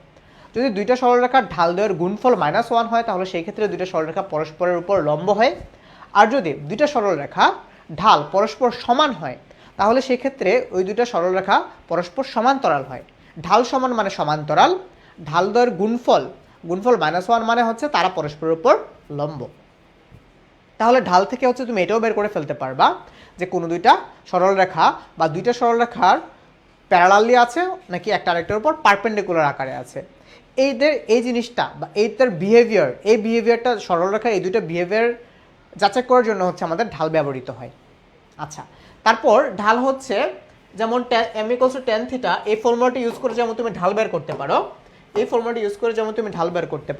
যদি দুইটা সরলরেখার ঢাল দেওয়ার গুণফল -1 হয় তাহলে সেই ক্ষেত্রে দুইটা সরলরেখা পরস্পরের উপর লম্ব হয়। আর যদি দুইটা সরলরেখা ঢাল পরস্পর সমান হয় তাহলে সেই ক্ষেত্রে ওই দুইটা সরলরেখা পরস্পর সমান্তরাল হয়। ঢাল সমান মানে সমান্তরাল, ঢাল দেওয়ার গুণফল -1 মানে হচ্ছে তারা পরস্পরের উপর লম্ব। তাহলে ঢাল থেকে হচ্ছে তুমি এটাও বের করে ফেলতে পারবা যে কোনো দুইটা সরলরেখা বা দুইটা সরলরেখার প্যারালালি আছে নাকি একটা আরেকটার উপর পারপেন্ডিকুলার আকারে আছে। এই জিনিসটা বা এইটার বিহেভিয়ারটা সরলরেখা এই দুইটা বিহেভিয়ার যাচাই করার জন্য হচ্ছে আমাদের ঢাল ব্যবহৃত হয়। আচ্ছা, তারপর ঢাল হচ্ছে যেমন m = tan θ, এই ফর্মুলাটা ইউজ করে যেমন তুমি ঢাল বের করতে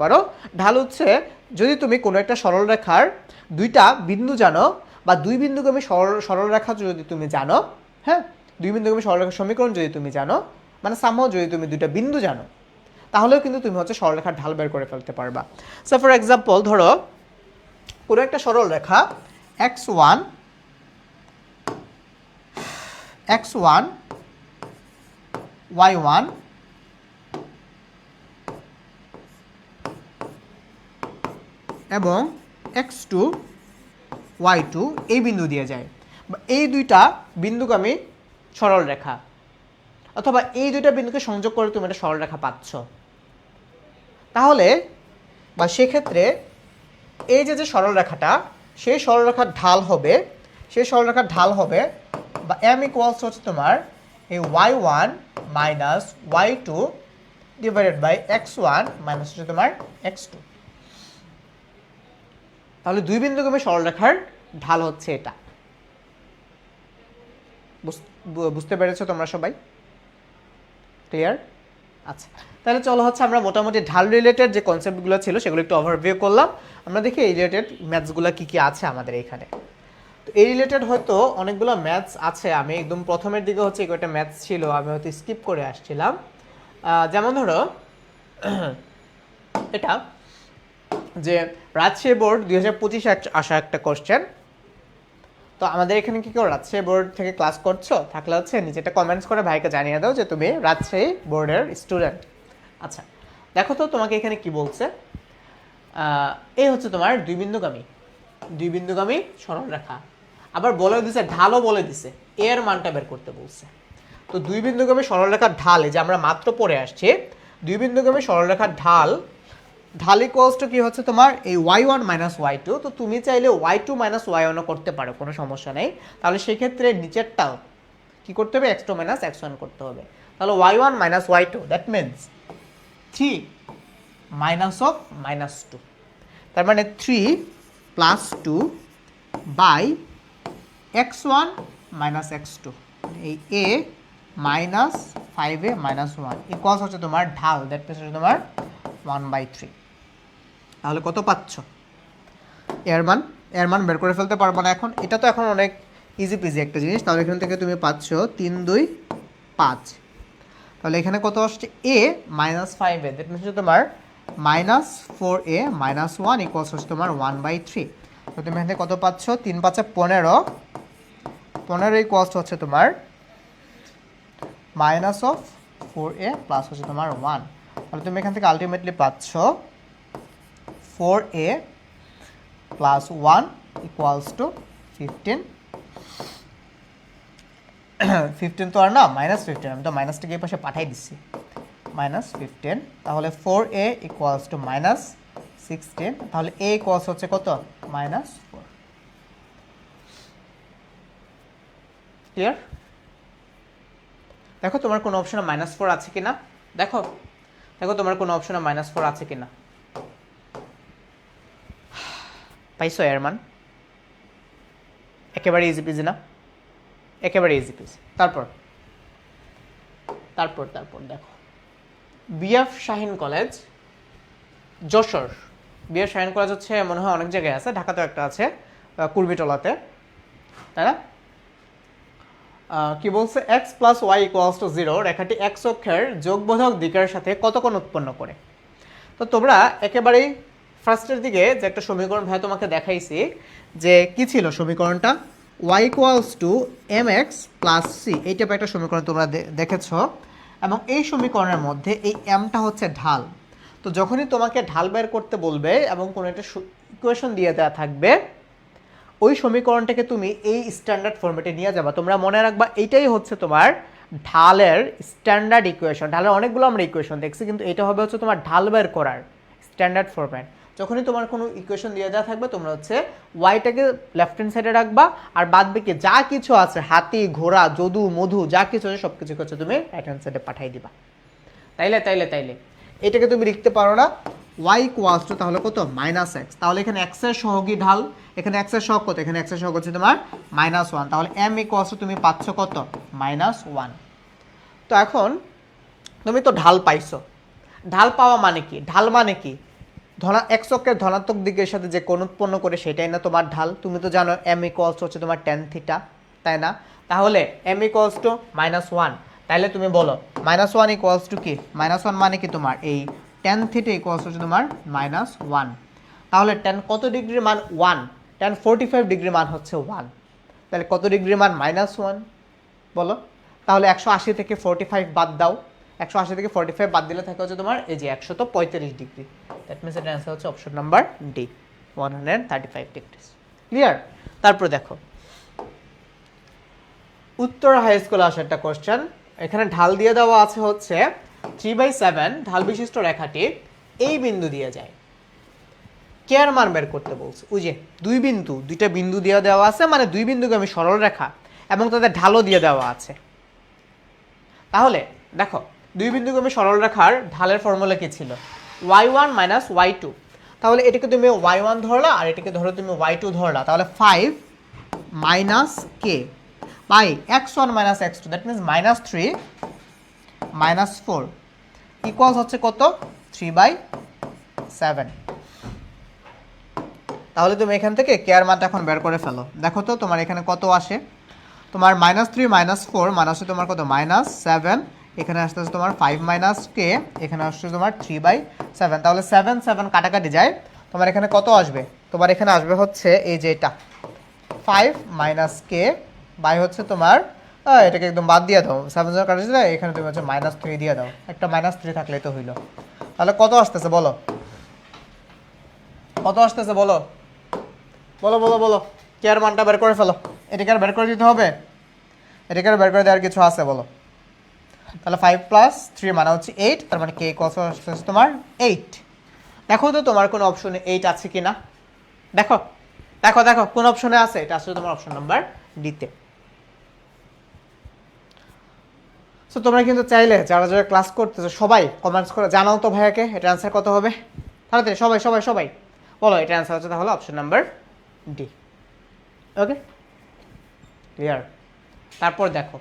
পারো। ঢাল হচ্ছে যদি তুমি কোনো একটা সরলরেখার দুইটা বিন্দু জানো বা দুই বিন্দুগামী সরলরেখা যদি তুমি জানো, হ্যাঁ, দুই বিন্দুগামী সরলরেখার সমীকরণ যদি তুমি জানো, মানে সামহাও যদি তুমি দুইটা বিন্দু জানো, তাহলেও কিন্তু তুমি হচ্ছে সরলরেখার ঢাল বের করে ফেলতে পারবা। সো ফর এক্সাম্পল ধরো কোনো একটা সরলরেখা x1 y1 এবং x2 y2 এই বিন্দু দিয়ে যায়, বা এই দুইটা বিন্দুগামী সরলরেখা, অথবা এই দুইটা বিন্দুকে সংযোগ করে তুমি একটা সরলরেখা পাচ্ছ। তাহলে বা সেক্ষেত্রে এই যে সরলরেখাটা, সেই সরলরেখার ঢাল হবে বা m = হচ্ছে তোমার এই y1 - y2 divided by x1 minus হচ্ছে তোমার x2। তাহলে দুই বিন্দুগামী সরলরেখার ঢাল হচ্ছে এটা। বুঝতে পেরেছো তোমরা সবাই? ক্লিয়ার? আচ্ছা, তাহলে চলো হচ্ছে আমরা মোটামুটি ঢাল রিলেটেড যে কনসেপ্টগুলো ছিল সেগুলো একটু ওভারভিউ করলাম। আমরা দেখি এই রিলেটেড ম্যাথসগুলো কী কী আছে আমাদের এখানে। তো এই রিলেটেড হয়তো অনেকগুলো ম্যাথস আছে, আমি একদম প্রথমের দিকে হচ্ছে কয়েকটা ম্যাথস ছিল আমি হয়তো স্কিপ করে আসছিলাম। যেমন ধরো এটা যে রাজশাহী বোর্ড 2025 আসা একটা কোশ্চেন। তো আমাদের এখানে কি কেউ রাজশাহী বোর্ড থেকে ক্লাস করছো? থাকলে হচ্ছে নিচেটা কমেন্টস করে ভাইকে জানিয়ে দাও যে তুমি রাজশাহী বোর্ডের স্টুডেন্ট। আচ্ছা, দেখো তো তোমাকে এখানে কি বলছে। এই হচ্ছে তোমার দুই বিন্দুগামী সরলরেখা। আবার বলে দিছে ঢালও বলে দিছে, এর মানটা বের করতে বলছে। তো দুই বিন্দুগামী সরলরেখার ঢাল, এই যে আমরা মাত্র পড়ে আসছি, দুই বিন্দুগামী সরলরেখার ঢাল ইকুয়ালস টু কি হচ্ছে তোমার এই y1 মাইনাস y2। তো তুমি চাইলে y2 মাইনাস y1 করতে পারো, কোনো সমস্যা নেই। তাহলে সেই ক্ষেত্রে নিচেরটাও কি করতে হবে, x2 মাইনাস x1 করতে হবে। তাহলে y1 minus y2 that means 3 minus of minus 2, তার মানে 3 plus 2 by x1 minus x2, এই a minus 5a minus 1 equals হচ্ছে তোমার ঢাল, দ্যাট মিনস হচ্ছে তোমার 1/3। তাহলে কত পাচ্ছ? এর মান বের করে ফেলতে পারবো না এখন, এটা তো এখন অনেক ইজি পিজি একটা জিনিস। তাহলে এখান থেকে তুমি পাচ্ছ 3 2 5। তাহলে এখানে কত আসছে a minus 5a, that means তোমার মাইনাস 4a মাইনাস 1 ইকুয়ালস হচ্ছে তোমার 1/3। তো তুমি এখানে কত পাচ্ছ? 3 5 15, 15 ইকুয়ালস হচ্ছে তোমার মাইনাস অফ 4a প্লাস হচ্ছে তোমার 1। তাহলে তুমি এখান থেকে আলটিমেটলি পাচ্ছ 4a প্লাস 1 ইকুয়ালস টু 15। 15 তো আর না, মাইনাস 15, আমি তো মাইনাসটাকে এই পাশে পাঠাই দিচ্ছি, মাইনাস 15। তাহলে 4a ইকুয়ালস টু মাইনাস 16। তাহলে a ইকুয়ালস হচ্ছে কত? মাইনাস 4। ক্লিয়ার? দেখো তোমার কোনো অপশনে মাইনাস 4 আছে কিনা, দেখো তোমার কোনো অপশনে মাইনাস 4 আছে কিনা। পাইছো এর মান? একেবারে ইজি পিজি না, একেবারে ইজি পিজি। তারপর দেখো BF Shaheen college Jashore. BF Shaheen college হচ্ছে মনে হয় অনেক জায়গায় আছে, ঢাকাতেও একটা আছে, কুর্মিটোলাতে, তাই না? কি বলছে, x plus Y equals to 0 রেখাটি x অক্ষের যোগবোধক দিকের সাথে কত কোণ উৎপন্ন করে। তো তোমরা একেবারেই ফার্স্টের দিকে যে একটা সমীকরণ ভাই তোমাকে দেখাইছি, যে কি ছিল সমীকরণটা, y equals two mx plus c, এই টাইপের একটা সমীকরণ তোমরা দেখেছো। এবং এই সমীকরণের মধ্যে এই mটা হচ্ছে ঢাল। তো যখনই তোমাকে ঢাল বের করতে বলবে এবং কোনো একটা ইকুয়েশন দিয়ে দেওয়া থাকবে, ওই সমীকরণটাকে তুমি এই স্ট্যান্ডার্ড ফরম্যাটে নিয়ে যাবা। তোমরা মনে রাখবা এইটাই হচ্ছে তোমার ঢালের স্ট্যান্ডার্ড ইকুয়েশন। ঢালের অনেকগুলো আমরা ইকুয়েশন দেখছি, কিন্তু এটা হবে হচ্ছে তোমার ঢাল বের করার স্ট্যান্ডার্ড ফরম্যাট। যখনই তোমার কোনো ইকুয়েশন দিয়ে দেওয়া থাকবে, তোমরা হচ্ছে ওয়াইটাকে লেফট হ্যান্ড সাইডে রাখবা, আর বাদ বাকি যা কিছু আছে হাতি ঘোড়া যদু মধু যা কিছু আছে সব কিছু হচ্ছে তুমি রাইট হ্যান্ড সাইডে পাঠিয়ে দিবা। তাইলে এটাকে তুমি লিখতে পারো না y ইকুয়ালস টু, তাহলে কত, মাইনাস এক্স। তাহলে এখানে এক্স এর সহগী ঢাল, এখানে এক্স এর সহগ কত, এখানে এক্স এর সহগ হচ্ছে তোমার মাইনাস 1। তাহলে m ইকুয়ালস টু তুমি পাচ্ছ কত, মাইনাস 1। তো এখন তুমি তো ঢাল পাইছো, ঢাল পাওয়া মানে কি, ঢাল মানে কি, এক্স অক্ষের ধনাত্মক দিকের সাথে যে কোণ উৎপন্ন করে সেটাই না তোমার ঢাল। তুমি তো জানো m ইকুয়ালস হচ্ছে তোমার tan থিটা, তাই না? তাহলে m ইকুয়ালস টু মাইনাস 1। তাহলে তুমি বলো মাইনাস 1 ইকুয়ালস টু কি, মাইনাস 1 মানে কি তোমার এই tan থিটা ইকুয়ালস হচ্ছে তোমার মাইনাস 1। তাহলে tan কত ডিগ্রির মান 1, tan 45 ডিগ্রির মান হচ্ছে 1। তাহলে কত ডিগ্রির মান, মাইনাস 1 বলো। তাহলে 180 থেকে 45 বাদ দাও, 180 থেকে 45 বাদ দিলে থাকে হচ্ছে তোমার এই যে 135 ডিগ্রি। দ্যাট মিনস এর অ্যান্সার হচ্ছে option number D, 135 degrees. Clear? তারপর দেখো উত্তর হাই স্কুলে আসা একটা কোশ্চেন। এখানে ঢাল দিয়ে দেওয়া আছে হচ্ছে 3/7 ঢাল বিশিষ্ট রেখাটি এই বিন্দু দিয়ে যায়, কে এর মান বের করতে বলছে। ওই যে দুইটা বিন্দু দিয়ে দেওয়া আছে, মানে দুই বিন্দুকে আমি সরল রেখা এবং তাদের ঢালও দিয়ে দেওয়া আছে। তাহলে দেখো দুই বিন্দুগামী সরল রেখার ঢালের ফর্মুলা কি ছিল, y1 মাইনাস y2। তাহলে এটাকে তুমি y1 ধরলা আর এটাকে ধরো তুমি y2 ধরলা, তাহলে 5 minus k by x1 minus x2 that means -3 -4 equals হচ্ছে কত 3/7। তাহলে তুমি এখান থেকে কে এর মানটা এখন বের করে ফেলো। দেখো তো তোমার এখানে কত আসে, তোমার -3 -4 মানে হচ্ছে তোমার কত -7, এখানে আসতেছে তোমার 5 - k, এখানে আসছে তোমার 3/7। তাহলে 7 7 কাটাকাটি যায়, তোমার এখানে কত আসবে, তোমার এখানে আসবে হচ্ছে এই যে এটা 5 - k বাই হচ্ছে তোমার এটাকে একদম বাদ দিয়ে দাও, 7 7 কাটা যায়, এখানে তুমি হচ্ছে -3 দিয়ে দাও, একটা -3 থাকলেই তো হইলো। তাহলে কত আসতেছে বলো, কত আসতেছে বলো বলো বলো বলো কে আর মানটা বের করে ফেলো। এটাকে আর বের করে দিতে হবে, এটাকে আর বের করে দেওয়ার কিছু আছে বলো। তাহলে 5 + 3 মানে হচ্ছে 8, তার মানে কে কত আসতেছে তোমার 8। দেখো তো তোমার কোন অপশনে 8 আছে কিনা, দেখো দেখো দেখো কোন অপশনে আছে, এটা আসলে তোমার অপশন নাম্বার ডি তে। সো তোমরা কিন্তু চাইলে যারা যারা ক্লাস করতেছো সবাই কমেন্টস করে জানাও তো ভাইয়াকে এটা অ্যান্সার কত হবে। তাহলে সবাই সবাই সবাই বলো এটা অ্যান্সার হচ্ছে তাহলে option number D. Okay clear. তারপর দেখো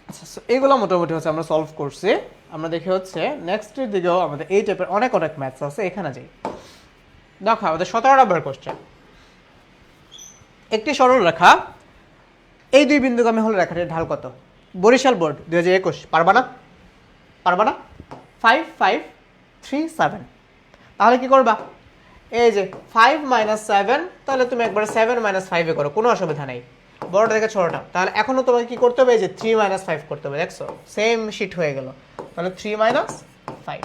আচ্ছা, এগুলো মোটামুটি হচ্ছে আমরা সলভ করছি। আমরা দেখে হচ্ছে নেক্সটের দিকেও আমাদের এই টাইপের অনেক অনেক ম্যাথস আছে, এখানে যাই। দেখো আমাদের 17 নম্বর কোশ্চেন, একটি সরল রেখা এই দুই বিন্দুগামী হলো রেখাটির ঢাল কত। বরিশাল বোর্ড 2021, পারবা না পারবা না 5 5 3 7। তাহলে কি করবা, এই যে 5 - 7, তাহলে তুমি একবার 7 - 5 করো, কোনো অসুবিধা নেই, বড়টা থেকে ছোটটা। তাহলে এখনো তোমাকে কি করতে হবে, এই যে 3 - 5 করতে হবে, দেখছো সেম শিট হয়ে গেল। তাহলে 3 - 5,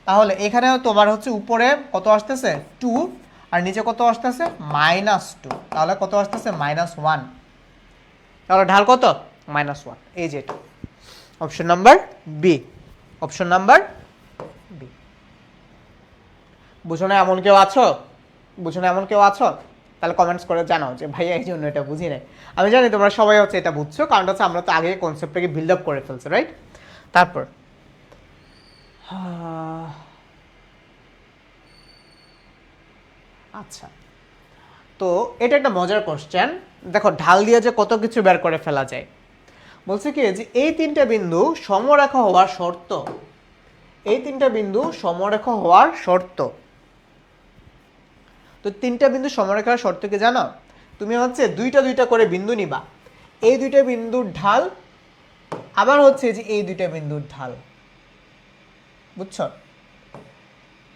তাহলে এখানেও তোমার হচ্ছে উপরে কত আসতেছে 2 আর নিচে কত আসতেছে -2, তাহলে কত আসতেছে -1। তাহলে ঢাল কত -1, এই যে এটা option number B, option number B. বুঝো না এমন কেউ আছো, বুঝো না এমন কেউ আছো, তাহলে কমেন্টস করে জানাও যে ভাইয়া এই জন্য এটা বুঝি নাই। আমি জানি তোমরা সবাই হচ্ছে এটা বুঝছো, কারণ হচ্ছে আমরা তো আগে কনসেপ্টটাকে বিল্ড আপ করে ফেলছি, রাইট। তারপর আচ্ছা, তো এটা একটা মজার কোশ্চেন। দেখো ঢাল দিয়ে যে কত কিছু বের করে ফেলা যায়। বলছে কি যে এই তিনটা বিন্দু সমরেখা হওয়ার শর্ত, এই তিনটা বিন্দু সমরেখা হওয়ার শর্ত। তো তিনটা বিন্দু সমরেখার শর্ত কি জানো, তুমি হচ্ছে দুইটা দুইটা করে বিন্দু নিবা, এই দুইটা বিন্দুর ঢাল আবার হচ্ছে যে এই দুইটা বিন্দুর ঢাল, বুঝছো।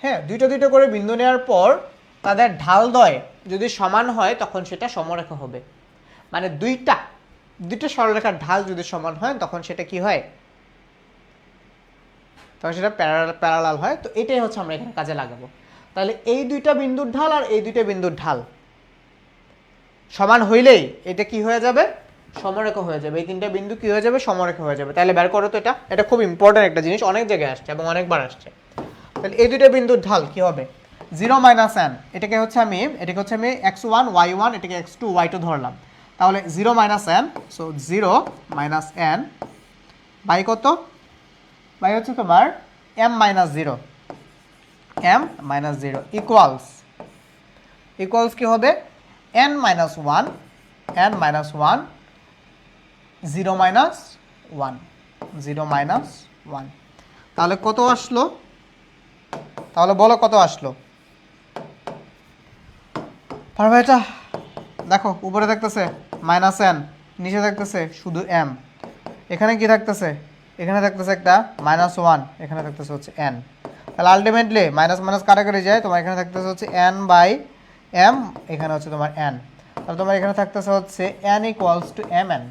হ্যাঁ, দুইটা দুইটা করে বিন্দু নেওয়ার পর তাদের ঢালদ্বয় যদি সমান হয় তখন সেটা সমরেখা হবে। মানে দুইটা সরলরেখার ঢাল যদি সমান হয় তখন সেটা কি হয়, তখন সেটা প্যারালাল হয়। তো এটাই হচ্ছে আমরা এখানে কাজে লাগাবো। তাহলে এই দুইটা বিন্দুর ঢাল আর এই দুইটা বিন্দুর ঢাল সমান হইলেই এটা কি হয়ে যাবে, সমরেখা হয়ে যাবে। এই তিনটা বিন্দু কি হয়ে যাবে, সমরেখা হয়ে যাবে। তাহলে বের করো তো, এটা খুব ইম্পর্টেন্ট একটা জিনিস, অনেক জায়গায় আসছে এবং অনেকবার আসছে। তাহলে এই দুইটা বিন্দুর ঢাল কি হবে, 0 - n, এটাকে হচ্ছে আমি x1 y1, এটাকে x2 y2 ধরলাম। তাহলে 0 - n, সো 0 - n বাই কত, বাই হচ্ছে তোমার m - 0, m - 0 ইকুয়ালস কি হবে n - 1, n - 1, 0 - 1, 0 - 1। তাহলে কত আসলো, তাহলে বলো কত আসলো পারবে এটা। দেখো উপরে থাকতেছে -n, নিচে থাকতেছে শুধু m, এখানে কি থাকতেছে, এখানে থাকতেছে একটা -1, এখানে থাকতেছে হচ্ছে n। তাহলে আলটিমেটলি মাইনাস মাইনাস কাটাকাটি যায়, তোমার এখানে থাকতেছে হচ্ছে n/m, এখানে হচ্ছে তোমার n। তাহলে তোমার এখানে থাকতেছে হচ্ছে n = mn।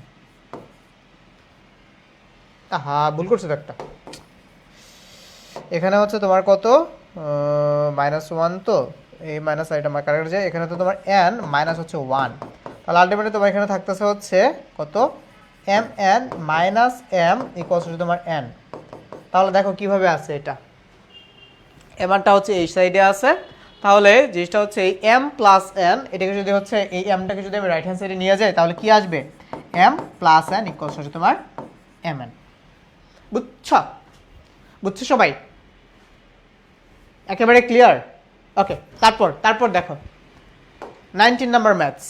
হ্যাঁ ভুল করছো তো একটা, এখানে হচ্ছে তোমার কত -1, তো এই মাইনাস এটা কাটাকাটি যায়, এখানে তো তোমার n মাইনাস হচ্ছে 1। তাহলে আলটিমেটলি তোমার এখানে থাকতেছে হচ্ছে কত mn - m = তোমার n। তাহলে দেখো কিভাবে আছে এটা, এমনটা হচ্ছে এই সাইডে আছে। তাহলে জিনিসটা হচ্ছে এই m + n, এটাকে যদি হচ্ছে এই mটাকে যদি আমি রাইট হ্যান্ড সাইডে নিয়ে যাই তাহলে কি আসবে, m + n = তোমার mn। বুঝছো, বুঝছো সবাই, একেবারে ক্লিয়ার। ওকে, তারপর দেখো 19 নাম্বার ম্যাথস,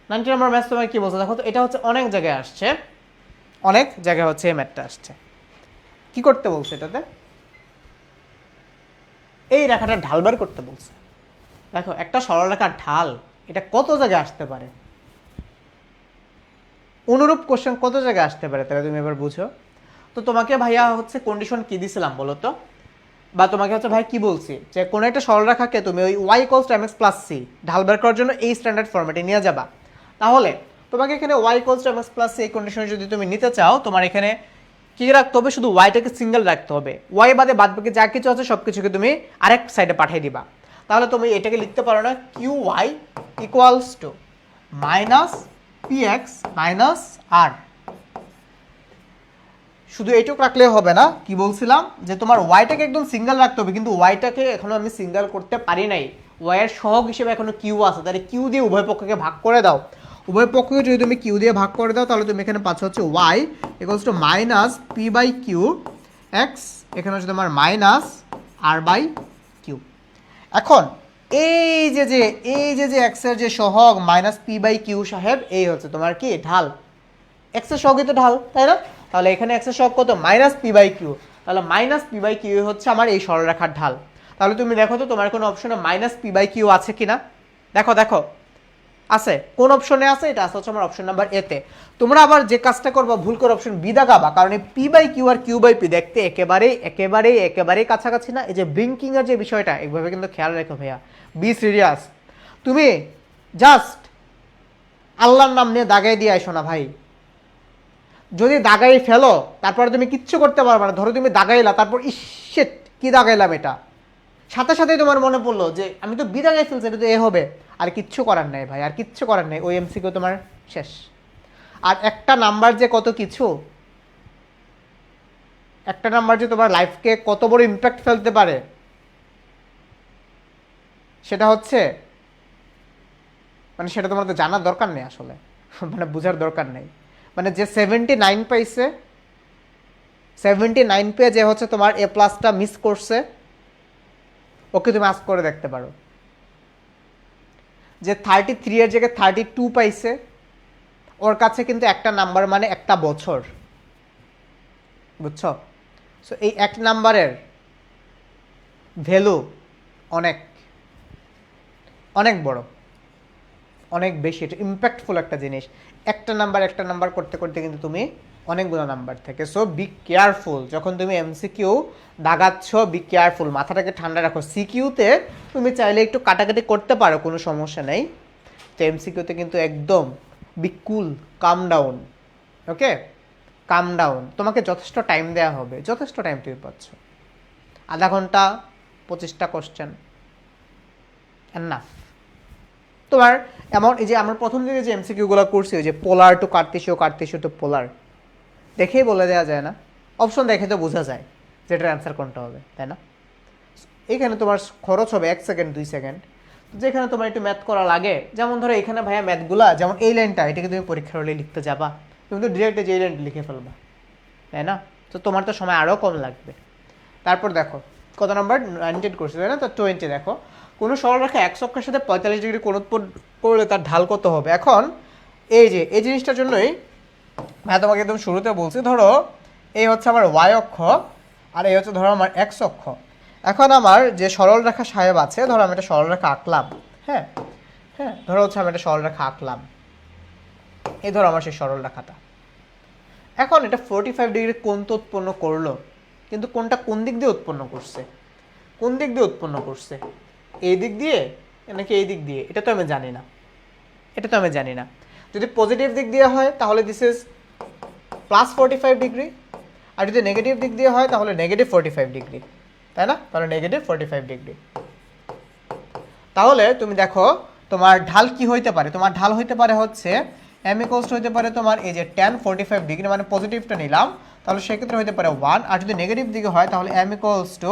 90 নম্বর ম্যাথ তোমার কি বলছে দেখো তো, এটা হচ্ছে অনেক জায়গায় আসছে, অনেক জায়গায় হচ্ছে এই ম্যাথটা আসছে। কি করতে বলছে এটাতে? এই রেখাটা ঢাল বের করতে বলছে। দেখো একটা সরলরেখার ঢাল এটা কত জায়গায় আসতে পারে, অনুরূপ কোশ্চেন কত জায়গায় আসতে পারে, তাহলে তুমি এবার বুঝো। তো তোমাকে ভাইয়া হচ্ছে কন্ডিশন কি দিছিলাম বলো তো, বা তোমাকে হচ্ছে ভাই কি বলছি যে কোনো একটা সরলরেখাকে তুমি ওই y = mx + c ঢাল বের করার জন্য এই স্ট্যান্ডার্ড ফরম্যাটে নিয়ে যাবা। তাহলে তোমাকে এখানে y = mx + c এই কন্ডিশনে যদি তুমি নিতে চাও, তোমার এখানে কি রাখতে হবে, শুধু ওয়াইটাকে সিঙ্গেল রাখতে হবে, ওয়াই বাদে বাকি যা কিছু আছে সব কিছুকে তুমি আরেক সাইডে পাঠিয়ে দিবা। তাহলে তুমি এটাকে লিখতে পারো না q y equals to minus px minus r. শুধু এইটুকু রাখলে হবে না, কি বলছিলাম যে তোমার ওয়াইটাকে একদম সিঙ্গেল রাখতে হবে, কিন্তু ওয়াইটাকে এখনো আমি সিঙ্গেল করতে পারি নাই, ওয়াইয়ের সহগ হিসেবে এখনো কিউ আছে, তাহলে কিউ দিয়ে উভয় পক্ষকে ভাগ করে দাও। উভয় পক্ষকে যদি তুমি কিউ দিয়ে ভাগ করে দাও, তাহলে তুমি এখানে পাচ্ছ হচ্ছে Y equals to minus p/q X, এখানে হচ্ছে তোমার মাইনাস r/q। এখন এই যে এক্সের যে সহগ মাইনাস p/q সাহেব, এই হচ্ছে তোমার কি ঢাল, এক্সের সহগই তো ঢাল, তাই না? তাহলে এখানে এক্সের সহগ কত, মাইনাস p/q, তাহলে মাইনাস p/q হচ্ছে আমার এই সরলরেখার ঢাল। তাহলে তুমি দেখো তো তোমার কোনো অপশনে মাইনাস p/q আছে কিনা, দেখো দেখো আছে, কোন অপশনে আছে, এটা আছে হচ্ছে আমার অপশন নাম্বার এ তে। তোমরা আবার যে কাজটা করবা, ভুল করে অপশন বি দাগাবা, কারণ এই p/q আর q/p দেখতে একেবারেই কাছাকাছি না। এই যে ব্রিঙ্কিং এর যে বিষয়টা, এইভাবে কিন্তু খেয়াল রেখো ভাইয়া, বি সিরিয়াস। তুমি জাস্ট আল্লাহর নাম নিয়ে দাগাই দিয়ে আইসো না ভাই, যদি দাগাই ফেলো তারপরে তুমি কিচ্ছু করতে পারবে না। ধরো তুমি দাগাইলা, তারপর ইশ্বিট কি দাগাইলাম, এটা সাথে সাথেই তোমার মনে পড়লো যে আমি তো বি দাগাই ফেলছি, এটা তো এ হবে, আর কিচ্ছু করার নেই ভাই, আর কিচ্ছু করার নেই, ওই এমসিকিউ তোমার শেষ। আর একটা নাম্বার যে কত কিছু, একটা নাম্বার যে তোমার লাইফকে কত বড় ইম্প্যাক্ট ফেলতে পারে, সেটা হচ্ছে মানে সেটা তোমার তো জানার দরকার নেই আসলে, মানে বোঝার দরকার নেই। মানে যে 79 পাইছে, 79 পেয়ে যে হচ্ছে তোমার এ প্লাসটা মিস করছে, ওকে তুমি আস্ক করে দেখতে পারো। যে 33 এর জায়গায় 32 পাইছে, ওর কাছে কিন্তু একটা নাম্বার মানে একটা বছর, বুঝছো? সো এই এক নাম্বারের ভ্যালু অনেক অনেক বড়, অনেক বেশি, এটা ইম্প্যাক্টফুল একটা জিনিস। একটা নাম্বার করতে করতে কিন্তু তুমি অনেকগুলো নাম্বার থেকে। সো বি কেয়ারফুল, যখন তুমি এমসিকিউ দাগাচ্ছ, বি কেয়ারফুল, মাথাটাকে ঠান্ডা রাখো। সিকিউতে তুমি চাইলে একটু কাটাকাটি করতে পারো, কোনো সমস্যা নেই, তো এমসিকিউতে কিন্তু একদম be cool, calm down, okay, calm down. তোমাকে যথেষ্ট টাইম দেওয়া হবে, যথেষ্ট টাইম তুমি পাচ্ছ, আধা ঘন্টা 25টা কোশ্চেন এনাফ। তোমার এমন এই যে আমরা প্রথম দিকে যে এমসিকিউগুলো করছি, ওই যে পোলার টু কার্তেশীয় টু পোলার, দেখেই বলে দেওয়া যায় না, অপশন দেখে তো বোঝা যায় যেটার অ্যান্সার কোনটা হবে, তাই না? এখানে তোমার খরচ হবে 1 সেকেন্ড 2 সেকেন্ড, যেখানে তোমার একটু ম্যাথ করা লাগে, যেমন ধরো এখানে ভাইয়া ম্যাথগুলা, যেমন এই লাইনটা, এটাকে তুমি পরীক্ষার হলে লিখতে যাবা, তুমি তো ডিরেক্ট যে লাইনটা লিখে ফেলবা, তাই না? তো তোমার তো সময় আরও কম লাগবে। তারপর দেখো কত নাম্বার 19 করছে, তাই না? তো 20 দেখো, কোনো সরলরেখা এক অক্ষের সাথে 45 ডিগ্রি কোণ উৎপন্ন করলে তার ঢাল কত হবে। এখন এই যে এই জিনিসটার জন্যই হ্যাঁ তোমাকে একদম শুরুতে বলছি, ধরো এই হচ্ছে আমার ওয়াই অক্ষ, আর এই হচ্ছে ধরো আমার এক্স অক্ষ। এখন আমার যে সরলরেখা সাহেব আছে, ধরো আমি একটা সরলরেখা আঁকলাম, হ্যাঁ হ্যাঁ, ধরো হচ্ছে আমি একটা সরলরেখা আঁকলাম, এই ধরো আমার সেই সরলরেখাটা। এখন এটা 45 ডিগ্রি কোণ তো উৎপন্ন করলো, কিন্তু কোনটা কোন দিক দিয়ে উৎপন্ন করছে, কোন দিক দিয়ে উৎপন্ন করছে, এই দিক দিয়ে নাকি এই দিক দিয়ে, এটা তো আমি জানি না, এটা তো আমি জানি না। যদি পজিটিভ দিক দিয়ে হয় তাহলে দিস ইজ প্লাস 45 ডিগ্রি, আর যদি নেগেটিভ দিক দিয়ে হয় তাহলে নেগেটিভ 45 ডিগ্রি, তাই না? তাহলে নেগেটিভ 45 ডিগ্রি। তাহলে তুমি দেখো তোমার ঢাল কি হইতে পারে, তোমার ঢাল হইতে পারে হচ্ছে m ইকুয়ালস হইতে পারে তোমার এই যে tan 45 ডিগ্রি, মানে পজিটিভটা নিলাম, তাহলে সেক্ষেত্রে হইতে পারে 1, আর যদি নেগেটিভ দিকে হয় তাহলে m equals to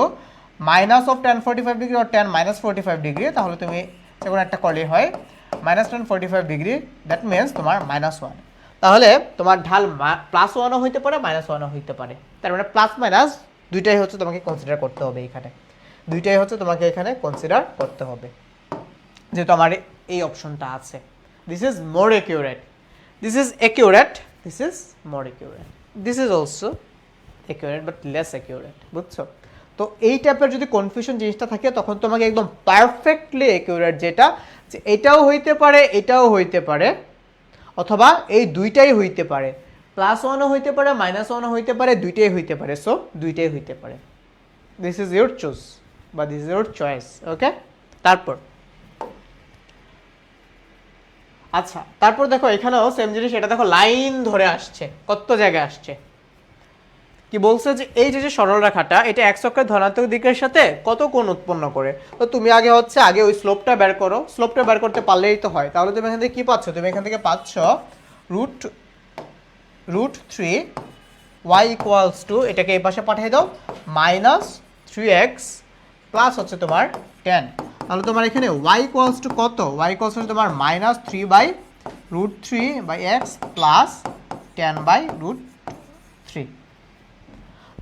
minus of tan 45 degree আর tan মাইনাস 45 ডিগ্রি, তাহলে তুমি যে কোনো একটা করলেই হয়, minus tan 45 degree, that means তোমার -1। তাহলে তোমার ঢাল +1ও হইতে পারে -1ও হইতে পারে, তার মানে প্লাস মাইনাস দুইটাই হচ্ছে তোমাকে কনসিডার করতে হবে এখানে, দুইটাই হচ্ছে তোমাকে এখানে কনসিডার করতে হবে, যেহেতু আমার এই অপশনটা আছে। This is more accurate. This is accurate. This is more accurate. This is also accurate but less accurate. বুঝছো? তো এই টাইপের যদি কনফিউশন জিনিসটা থাকে তখন তোমাকে একদম পারফেক্টলি অ্যাকিউরেট যেটা যে এটাও হইতে পারে এটাও হইতে পারে অথবা এই দুইটাই হইতে পারে, +1ও হইতে পারে -1ও হইতে পারে, দুইটাই হইতে পারে। সো দুইটাই হইতে পারে। দিস ইজ ইউর চুজ বা দিস ইজ ইউর চয়েস। ওকে, তারপর আচ্ছা, তারপর দেখো এখানেও সেম জিনিস, এটা দেখো লাইন ধরে আসছে, কত জায়গায় আসছে। কি বলছে যে এই যে সরল রেখাটা এটা x অক্ষের ধনাত্মক দিকের সাথে কত কোণ উৎপন্ন করে। তো তুমি আগে ওই স্লোপটা বের করো, স্লোপটা বের করতে পারলেই তো হয়। তাহলে তুমি এখান থেকে কি পাচ্ছ, তুমি এখান থেকে পাচ্ছ √3 y = এটাকে এই পাশে পাঠিয়ে দাও -3x প্লাস হচ্ছে তোমার 10। তাহলে তোমার এখানে y = কত, y = তোমার -3/√3/x প্লাস 10/√3।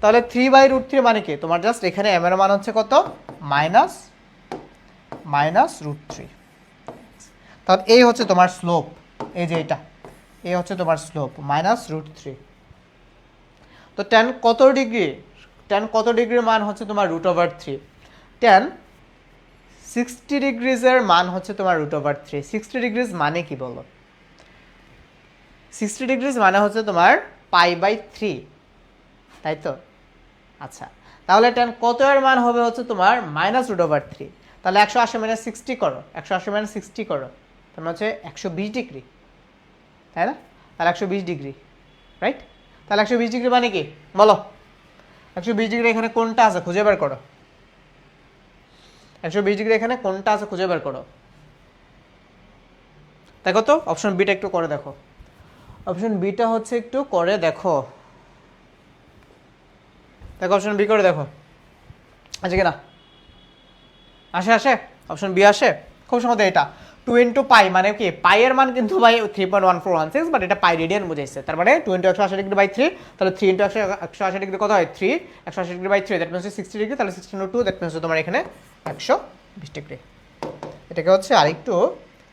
তাহলে 3/√3 মানে কি, তোমার জাস্ট এখানে m এর মান হচ্ছে কত, -√3। তাহলে এই হচ্ছে তোমার স্লোপ, এই যে এটা এই হচ্ছে তোমার স্লোপ -√3। তো tan কত ডিগ্রি, tan কত ডিগ্রির মান হচ্ছে তোমার √3। tan 60 ডিগ্রিজের মান হচ্ছে তোমার √3। 60 ডিগ্রিজ মানে কি বলো, 60 ডিগ্রিজ মানে হচ্ছে তোমার π/3, তাই তো? আচ্ছা, তাহলে tan কত এর মান হবে হচ্ছে তোমার -√3। তাহলে 180 - 60 করো, 180 - 60 করো, তার মানে হচ্ছে 120 ডিগ্রি, তাই না? তাহলে 120 ডিগ্রি, রাইট? তাহলে 120 ডিগ্রি মানে কি বলো, 120 ডিগ্রি এখানে কোনটা আছে খুঁজে বের করো, 120 ডিগ্রি এখানে কোনটা আছে খুঁজে বের করো। দেখো তো অপশন বিটা একটু করে দেখো, অপশন বিটা হচ্ছে একটু করে দেখো, দেখো অপশন বি করে দেখো আছে কিনা, আসে অপশন বি আসে, খুব সহজে। এটা 2 × π মানে কি, পাই এর মান কিন্তু ভাই 3.1416, বাট এটা পাই রেডিয়ান বুঝাইছে, তার মানে 2 × 180 ডিগ্রি বাই 3, তাহলে 3 × 180 ডিগ্রি কত হয়, 3, 180 degree by 3 that means 60 degree, তাহলে 16 × 2 দ্যাট মিন্স তোমার এখানে 120 ডিগ্রি। এটাকে হচ্ছে আরেকটু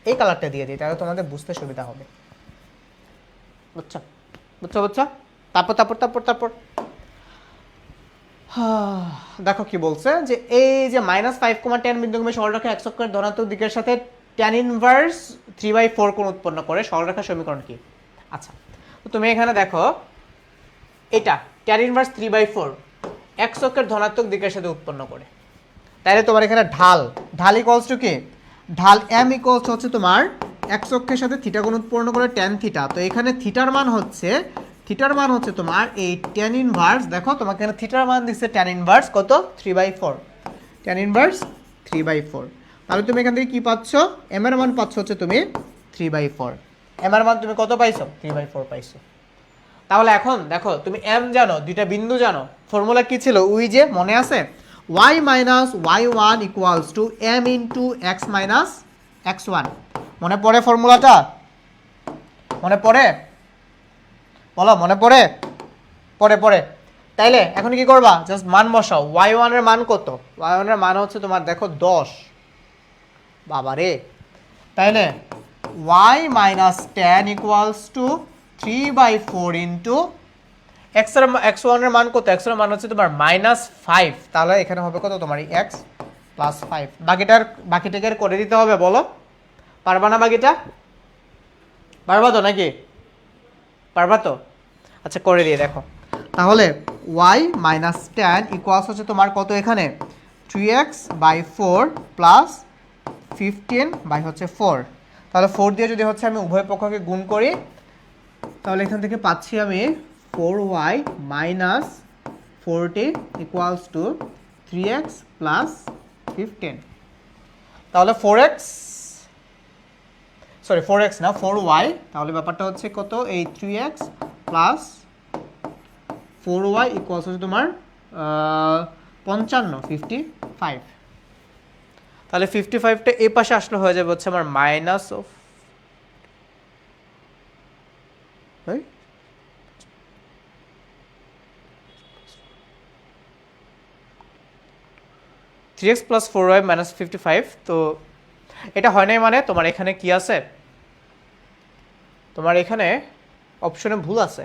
এই কালারটা দিয়ে দিই, তাহলে তোমাদের বুঝতে সুবিধা হবে। বুঝছো বুঝছো বুঝছো? তারপর দেখো কি বলছে যে এই যে -5,10 বিন্দুগামী সরলরেখা x অক্ষের ধনাত্মক দিকের সাথে tan ইনভার্স 3/4 কোণ উৎপন্ন করে সরলরেখার সমীকরণ কি? আচ্ছা, তো তুমি এখানে দেখো এটা tan ইনভার্স 3/4 x অক্ষের ধনাত্মক দিকের সাথে উৎপন্ন করে, তাহলে তোমার এখানে ঢাল ইকুয়ালস টু কি, ঢাল m ইকুয়ালস হচ্ছে তোমার x অক্ষের সাথে থিটা কোণ উৎপন্ন করে tan থিটা। তো এখানে থিটার মান হচ্ছে তোমার এই tan ইনভার্স, দেখো তোমাকে এখানে থিটার মান দিচ্ছে tan ইনভার্স কত, 3/4, tan ইনভার্স 3/4। তাহলে তুমি এখান থেকে কি পাচ্ছ, m এর মান পাচ্ছ হচ্ছে তুমি 3/4, m এর মান তুমি কত পাইছো, 3/4 পাইছো। তাহলে এখন দেখো তুমি m জানো, দুইটা বিন্দু জানো, ফর্মুলা কি ছিল ওই যে মনে আছে, y - y1 = m × x - x1। মনে পড়ে ফর্মুলাটা, মনে পড়ে বলো, মনে পড়ে? তাইলে এখন কি করবা, জাস্ট মান বসাও। y1 এর মান কত, y1 এর মান হচ্ছে তোমার দেখো 10, বাবারে। তাইলে y - tan = 3/4 x1 এর মান কত, x এর মান হচ্ছে তোমার -5, তাহলে এখানে হবে কত তোমার x + 5। বাকিটাকে করে দিতে হবে, বলো পারবা না বাকিটা? পারবা তো নাকি, পারবা তো? আচ্ছা করে দিয়ে দেখো। তাহলে y - tan = হচ্ছে তোমার কত, এখানে 3x/4 প্লাস 15/4। তাহলে 4 দিয়ে যদি হচ্ছে আমি উভয় পক্ষকে গুণ করি, তাহলে এখান থেকে পাচ্ছি আমি 4y - 40 = 3x + 15। তাহলে 4x না 4y, তাহলে ব্যাপারটা হচ্ছে কত, এই 3x + 4y = হচ্ছে তোমার 55। তাহলে 55টা এই পাশে আসলে হয়ে যাবে হচ্ছে আমার -3x + 4y - 55। তো এটা হয় নাই, মানে তোমার এখানে কি আছে, তোমার এখানে অপশনে ভুল আছে,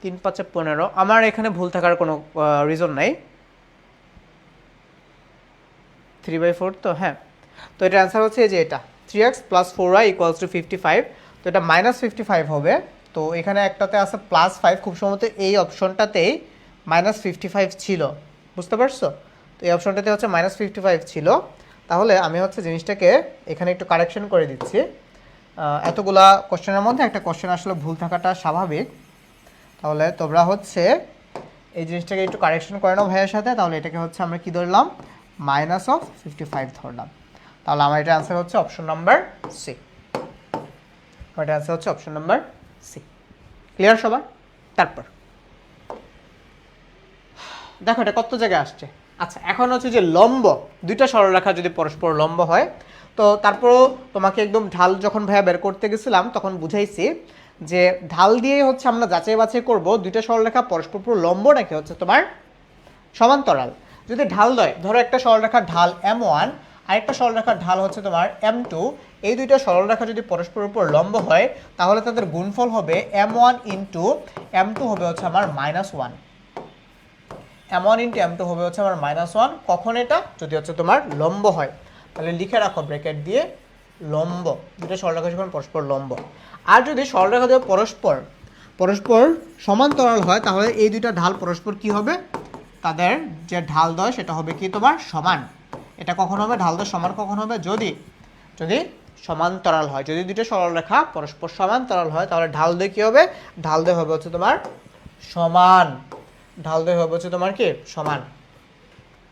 3 5 15। আমার এখানে ভুল থাকার কোনো রিজন নাই। 3/4 তো হ্যাঁ, তো এটা অ্যান্সার হচ্ছে যে এটা 3x + 4y = 55। তো এটা -55 হবে। তো এখানে একটাতে আছে +5, খুব সম্ভবত এই অপশনটাতেই -55 ছিল, বুঝতে পারছো? তো এই অপশনটাতে হচ্ছে -55 ছিল। তাহলে আমি হচ্ছে জিনিসটাকে এখানে একটু কারেকশন করে দিচ্ছি। এতগুলা কোশ্চেনের মধ্যে একটা কোশ্চেন আসলে ভুল থাকাটা স্বাভাবিক। তাহলে তোমরা হচ্ছে এই জিনিসটাকে একটু কারেকশন করে নাও ভাইয়ের সাথে। তাহলে এটাকে হচ্ছে আমরা কি ধরলাম, -55 ধরলাম। তাহলে আমার এটা অ্যান্সার হচ্ছে অপশন নাম্বার সি। এটা অ্যান্সার হচ্ছে অপশন নাম্বার সি। ক্লিয়ার সবার? তারপর দেখো এটা কত জায়গায় আসছে। আচ্ছা, এখন হচ্ছে যে লম্ব, দুইটা সরলরেখা যদি পরস্পর লম্ব হয়, তো তারপরও তোমাকে একদম ঢাল যখন ভাইয়া বের করতে গেছিলাম তখন বুঝাইছি যে ঢাল দিয়ে হচ্ছে আমরা যাচাই বাছাই করবো দুইটা সরলরেখা পরস্পর লম্ব নাকি হচ্ছে তোমার সমান্তরাল। যদি ঢাল দেয়, ধরো একটা সরলরেখার ঢাল m1 আর একটা সরলরেখার ঢাল হচ্ছে তোমার m2, এই দুইটা সরলরেখা যদি পরস্পরের উপর লম্ব হয় তাহলে তাদের গুণফল হবে m1 * m2 হবে হচ্ছে আমার -1। m1 * m2 হবে হচ্ছে আমার -1। কখন এটা? যদি হচ্ছে তোমার লম্ব হয়। তাহলে লিখে রাখো ব্র্যাকেট দিয়ে লম্ব, দুটো সরলরেখা যখন পরস্পর লম্ব। আর যদি সরলরেখা দিয়ে পরস্পর সমান্তরাল হয় তাহলে এই দুইটা ঢাল পরস্পর কি হবে, তাদের যে ঢালদ্বয় সেটা হবে কি তোমার সমান। এটা কখন হবে, ঢালদ্বয় সমান কখন হবে, যদি সমান্তরাল হয়। যদি দুটো সরলরেখা পরস্পর সমান্তরাল হয় তাহলে ঢালদ্বয় কি হবে, ঢালদ্বয় হবে হচ্ছে তোমার সমান। ঢালদ্বয় হবে হচ্ছে তোমার কি সমান,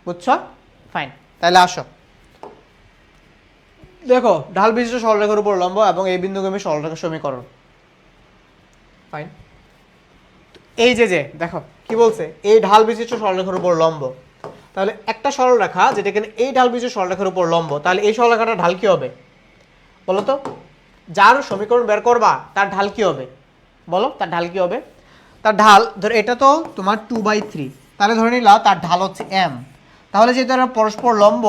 বুঝছো? ফাইন। তাহলে আসো দেখো ঢাল বিশিষ্ট সরলরেখার উপর লম্ব এবং এই বিন্দুগামী সরলরেখার সমীকরণ। ফাইন। এই যে দেখো কি বলছে, এই ঢাল বিশিষ্ট সরলরেখার উপর লম্ব। তাহলে একটা সরলরেখা যেটা কিনা এই ঢাল বিশিষ্ট সরলরেখার উপর লম্ব, তাহলে এই সরলরেখাটার ঢাল কি হবে বলো তো? যার সমীকরণ বের করবা তার ঢাল কি হবে বলো? তার ঢাল কি হবে? তার ঢাল ধরো এটা তো তোমার 2/3, তাহলে ধরে নিলাম তার ঢাল হচ্ছে m। তাহলে যেহেতু এরা পরস্পর লম্ব,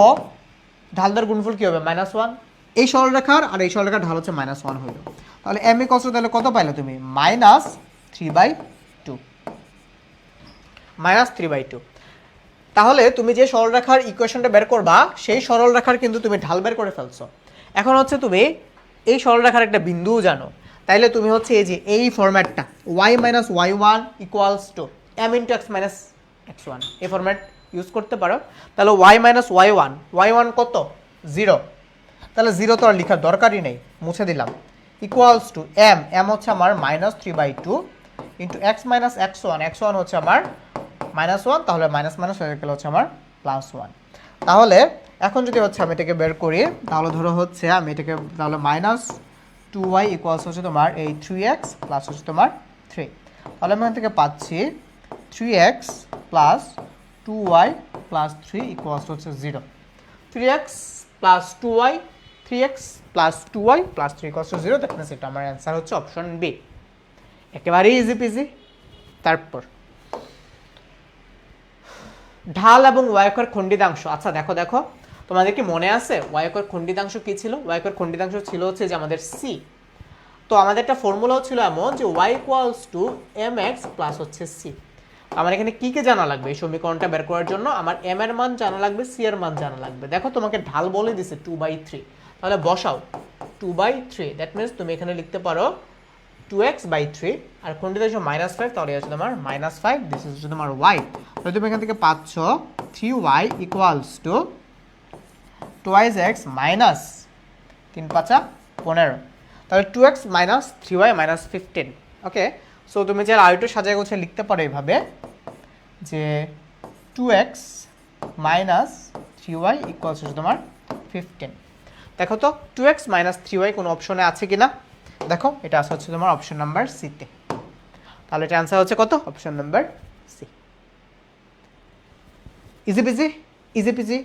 ঢালদার গুণফল কি হবে, -1। এই সরলরেখার আর এই সরলরেখার ঢাল হচ্ছে -1 হইল। তাহলে m = তাহলে কত পাইলে তুমি, -3/2। -3/2। তাহলে তুমি যে সরলরেখার ইকুয়েশনটা বের করবা সেই সরলরেখার কিন্তু তুমি ঢাল বের করে ফেলছো। এখন হচ্ছে তুমি এই সরলরেখার একটা বিন্দুও জানো, তাইলে তুমি হচ্ছে এই যে এই ফরম্যাটটা y - y1 = m × x - x1 এই ফরম্যাট ইউজ করতে পারো। তাহলে y - y1 কত, 0। তাহলে 0 তো আর লেখার দরকারই নেই, মুছে দিলাম। = m হচ্ছে আমার -3/2 × x - x1, x1 হচ্ছে আমার -1, তাহলে মাইনাস মাইনাস হয়ে গেল হচ্ছে আমার +1। তাহলে এখন যদি হচ্ছে আমি এটাকে বের করি, তাহলে ধরো হচ্ছে আমি এটাকে তাহলে -2y = হচ্ছে তোমার এই 3x প্লাস হচ্ছে তোমার 3। তাহলে আমি এখান থেকে পাচ্ছি 3x + 2y + 3 = হচ্ছে 0। 3x + 2y 3x + 2y + 3 = 0। That means এটা আমার অ্যান্সার হচ্ছে অপশন বি। একেবারেই ইজি পিজি। তারপর ঢাল এবং ওয়াইকের খণ্ডিতাংশ। আচ্ছা দেখো তোমাদের কি মনে আছে ওয়াইকের খণ্ডিতাংশ কি ছিল? ওয়াইকের খণ্ডিতাংশ ছিল হচ্ছে যে আমাদের সি। তো আমাদের একটা ফর্মুলাও ছিল এমন যে y = mx প্লাস হচ্ছে সি। আমার এখানে কি কি জানা লাগবে এই সমীকরণটা বের করার জন্য? আমার m এর মান জানা লাগবে, c এর মান জানা লাগবে। দেখো তোমাকে ঢাল বলে দিছে 2/3, তাহলে বসাও 2/3। দ্যাট মিন্স তুমি এখানে লিখতে পারো 2x/3 আর খণ্ডিতাংশ -5, তাহলে আছে তোমার -5। দিস ইজ তোমার y। তাহলে তুমি এখান থেকে পাচ্ছ 3y = 2x - 3 × 5 = 15। তাহলে 2x - 3y - 15। ওকে, সো তুমি যে আরেকটু সাজায় গোছায় লিখতে পারো এইভাবে যে 2x - 3y = তোমার 15। দেখো তো 2x - 3y কোনো অপশনে আছে কিনা? দেখো এটা আছে হচ্ছে তোমার অপশন নাম্বার সিতে। তাহলে এটা অ্যান্সার হচ্ছে কত, option number C. Easy peasy.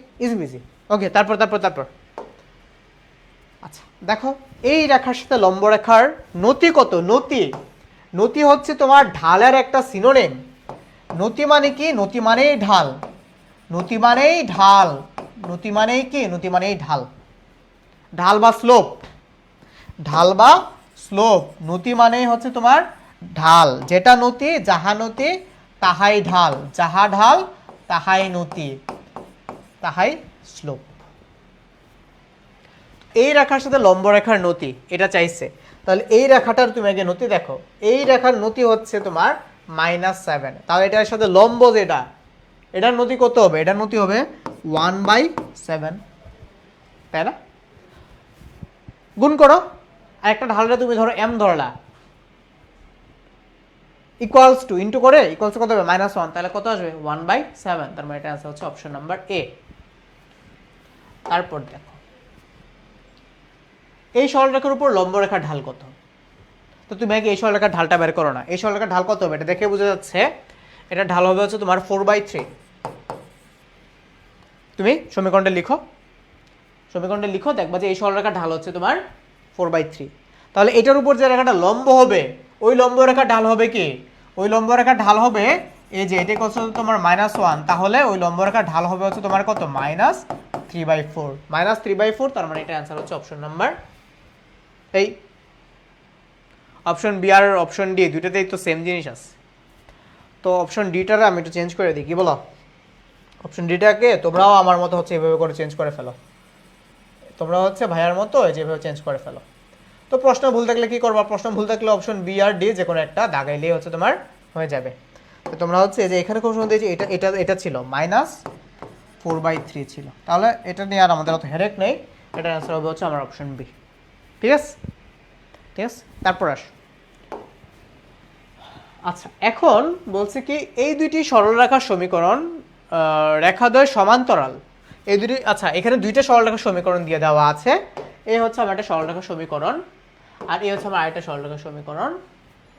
Okay, তারপর আচ্ছা দেখো এই রেখার সাথে লম্ব রেখার নতি কত? নতি হচ্ছে তোমার ঢালের একটা সিনোনিম। নতি মানে কি? নতি মানেই ঢাল। নতি মানেই কি? নতি মানেই ঢাল। ঢাল বা স্লোপ, নতি মানেই হচ্ছে তোমার ঢাল, যেটা নতি, যাহা নতি তাহাই ঢাল, যাহা ঢাল তাহাই নতি, তাহাই স্লোপ। এই রেখার সাথে লম্ব রেখার নতি এটা চাইছে, তাহলে এই রেখাটার তুমি আগে নতি দেখো, এই রেখার নতি হচ্ছে তোমার -7, তাহলে এটার সাথে লম্ব যেটা, এটার নতি কত হবে? এটার নতি হবে 1/7, তাই না? গুণ করো, আর একটা ঢালটা তুমি ধরো m Dharla, equals to into করে ইকুয়ালস কত হবে? -1, তাহলে কত আসবে? 1/7, তার মানে এটা आंसर হচ্ছে অপশন নাম্বার এ। তারপর দেখো এই সরলরেখার উপর লম্ব রেখার ঢাল কত? তো তুমি আগে এই সরলরেখার ঢালটা বের করো না। এই সরলরেখার ঢাল কত হবে এটা দেখে বোঝা যাচ্ছে, এটা ঢাল হবে হচ্ছে তোমার 4/3। তুমি সমীকরণটা লিখো, সমীকরণটা লিখো, দেখবা যে এই সরলরেখার ঢাল হচ্ছে তোমার 4/3। তাহলে এটার উপর যে রেখাটা লম্ব হবে, ওই লম্ব রেখার ঢাল হবে কি? ওই লম্ব রেখার ঢাল হবে এই যে এটা কত তোমার -1, তাহলে ওই লম্ব রেখার ঢাল হবে হচ্ছে তোমার কত? -3/4, -3/4, তার মানে এটা आंसर হচ্ছে অপশন নাম্বার এই। অপশন বি আর অপশন ডি দুইটাতেই তো সেম জিনিস আছে, তো অপশন ডিটারে আমি একটু চেঞ্জ করে দিই, কি বলো? অপশন ডিটাকে তোমরাও আমার মতো হচ্ছে এভাবে করে চেঞ্জ করে ফেলো, তোমরা হচ্ছে ভাইয়ার মতো যেভাবে চেঞ্জ করে ফেলো। তো প্রশ্ন ভুল থাকলে কি করবা? প্রশ্ন ভুল থাকলে অপশন বি আর ডি যে কোনো একটা দাগাইলেই হচ্ছে তোমার হয়ে যাবে। তো তোমরা হচ্ছে যে এখানে খুব সুন্দর এটা এটা এটা ছিল -4/3 ছিল, তাহলে এটা নিয়ে আর আমাদের অত হেডেক নেই, এটার অ্যান্সার হবে হচ্ছে আমার অপশন বি। ঠিক আছে, ঠিক আছে, তারপর আস। আচ্ছা, এখন বলছে কি এই দুইটি সরলরেখার সমীকরণ, রেখাদ্বয় সমান্তরাল, এই দুটি, আচ্ছা এখানে দুইটা সরলরেখার সমীকরণ দিয়ে দেওয়া আছে, এই হচ্ছে আমার একটা সরলরেখার সমীকরণ, আর এই হচ্ছে আমার আরেকটা সরলরেখার সমীকরণ।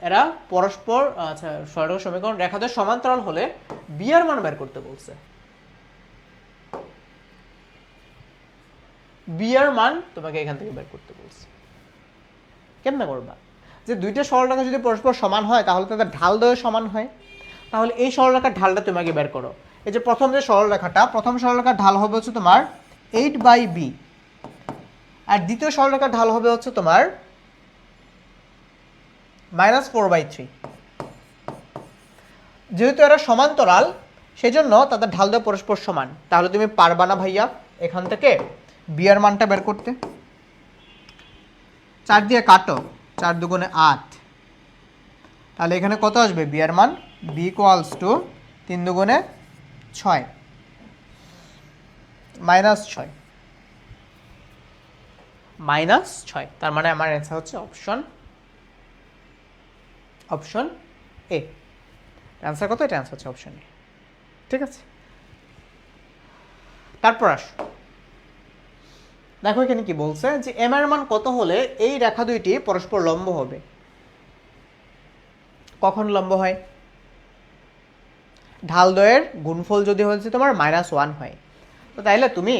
এরা পরস্পর, আচ্ছা সরলরেখার সমীকরণ রেখাদ্বয় সমান্তরাল হলে বি এর মান বের করতে বলছে। বি এর মান তোমাকে এখান থেকে বের করতে বলছে। কেমনে করবা? যে দুইটা সরলরেখা যদি পরস্পর সমান হয় তাহলে তাদের ঢালদ্বয় সমান হয়, তাহলে এই সরলরেখার ঢালটা তুমি আগে বের করো। এই যে প্রথম যে সরলরেখাটা, প্রথম সরলরেখার ঢাল হবে হচ্ছে তোমার 8/b, আর দ্বিতীয় সরলরেখার ঢাল হবে হচ্ছে তোমার -4/3। যেহেতু এরা সমান্তরাল সেজন্য তাদের ঢালদ্বয় পরস্পর সমান, তাহলে তুমি পারবা না ভাইয়া এখান থেকে বি এর মানটা বের করতে? 4 দিয়ে কাটো, 4 দুগুণে 8, তাহলে এখানে কত আসবে বি এর মান? বি ইকুয়ালস টু 3 দুগুণে 6, -6, -6, তার মানে আমার অ্যান্সার হচ্ছে অপশন এ। অ্যান্সার কত? এটা অ্যান্সার হচ্ছে অপশন এ। ঠিক আছে, তারপর আস। দেখো এখানে কি বলছে যে এম এর মান কত হলে এই রেখা দুইটি পরস্পর লম্ব হবে? কখন লম্ব হয়? ঢালদ্বয়ের গুণফল যদি হচ্ছে তোমার -1 হয়। তো তাইলে তুমি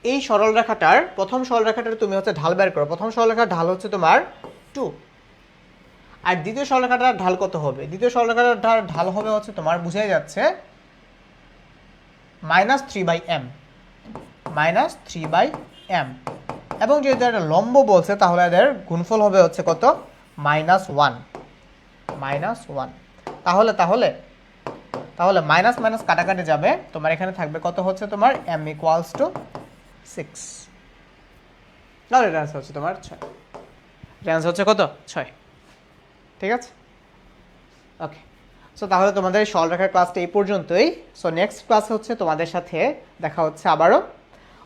এই সরল রেখাটার, প্রথম সরল রেখাটার তুমি হচ্ছে ঢাল বের করো। প্রথম সরল রেখার ঢাল হচ্ছে তোমার 2, আর দ্বিতীয় সরল রেখাটার ঢাল কত হবে? দ্বিতীয় সরল রেখাটার ঢাল হবে হচ্ছে তোমার, বুঝাই যাচ্ছে -3/m, -3/m, এবং যেহেতু একটা লম্ব বলছে তাহলে এদের গুণফল হবে হচ্ছে কত? -1, তাহলে তাহলে তাহলে মাইনাস মাইনাস কাটাকাটি যাবে, তোমার এখানে থাকবে কত হচ্ছে তোমার m ইকুয়ালস টু 6, তাহলে এটা आंसर হচ্ছে তোমার 6, এটা आंसर হচ্ছে কত? 6। ঠিক আছে, ওকে। সো তাহলে তোমাদের এই সরলরেখার ক্লাসটা এই পর্যন্তই। সো নেক্সট ক্লাসে হচ্ছে তোমাদের সাথে দেখা হচ্ছে আবারও।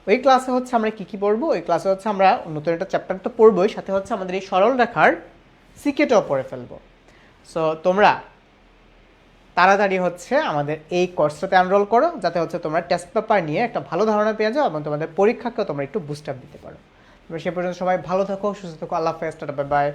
ওই ক্লাসে হচ্ছে আমরা কি কি পড়বো? ওই ক্লাসে হচ্ছে আমরা নতুন একটা চ্যাপ্টার তো পড়বোই, সাথে হচ্ছে আমাদের এই সরলরেখার সিকেটও পড়ে ফেলবো। সো তোমরা তাড়াতাড়ি হচ্ছে আমাদের এই কোর্সটাতে এনরোল করো, যাতে হচ্ছে তোমরা টেস্ট পেপার নিয়ে একটা ভালো ধারণা পেয়ে যাও এবং তোমাদের পরীক্ষাকেও তোমরা একটু বুস্ট আপ দিতে পারো। তোমরা সে পর্যন্ত সবাই ভালো থাকো, সুস্থ থাকো, আল্লাহ হাফেজ, টাটা, বাই বাই।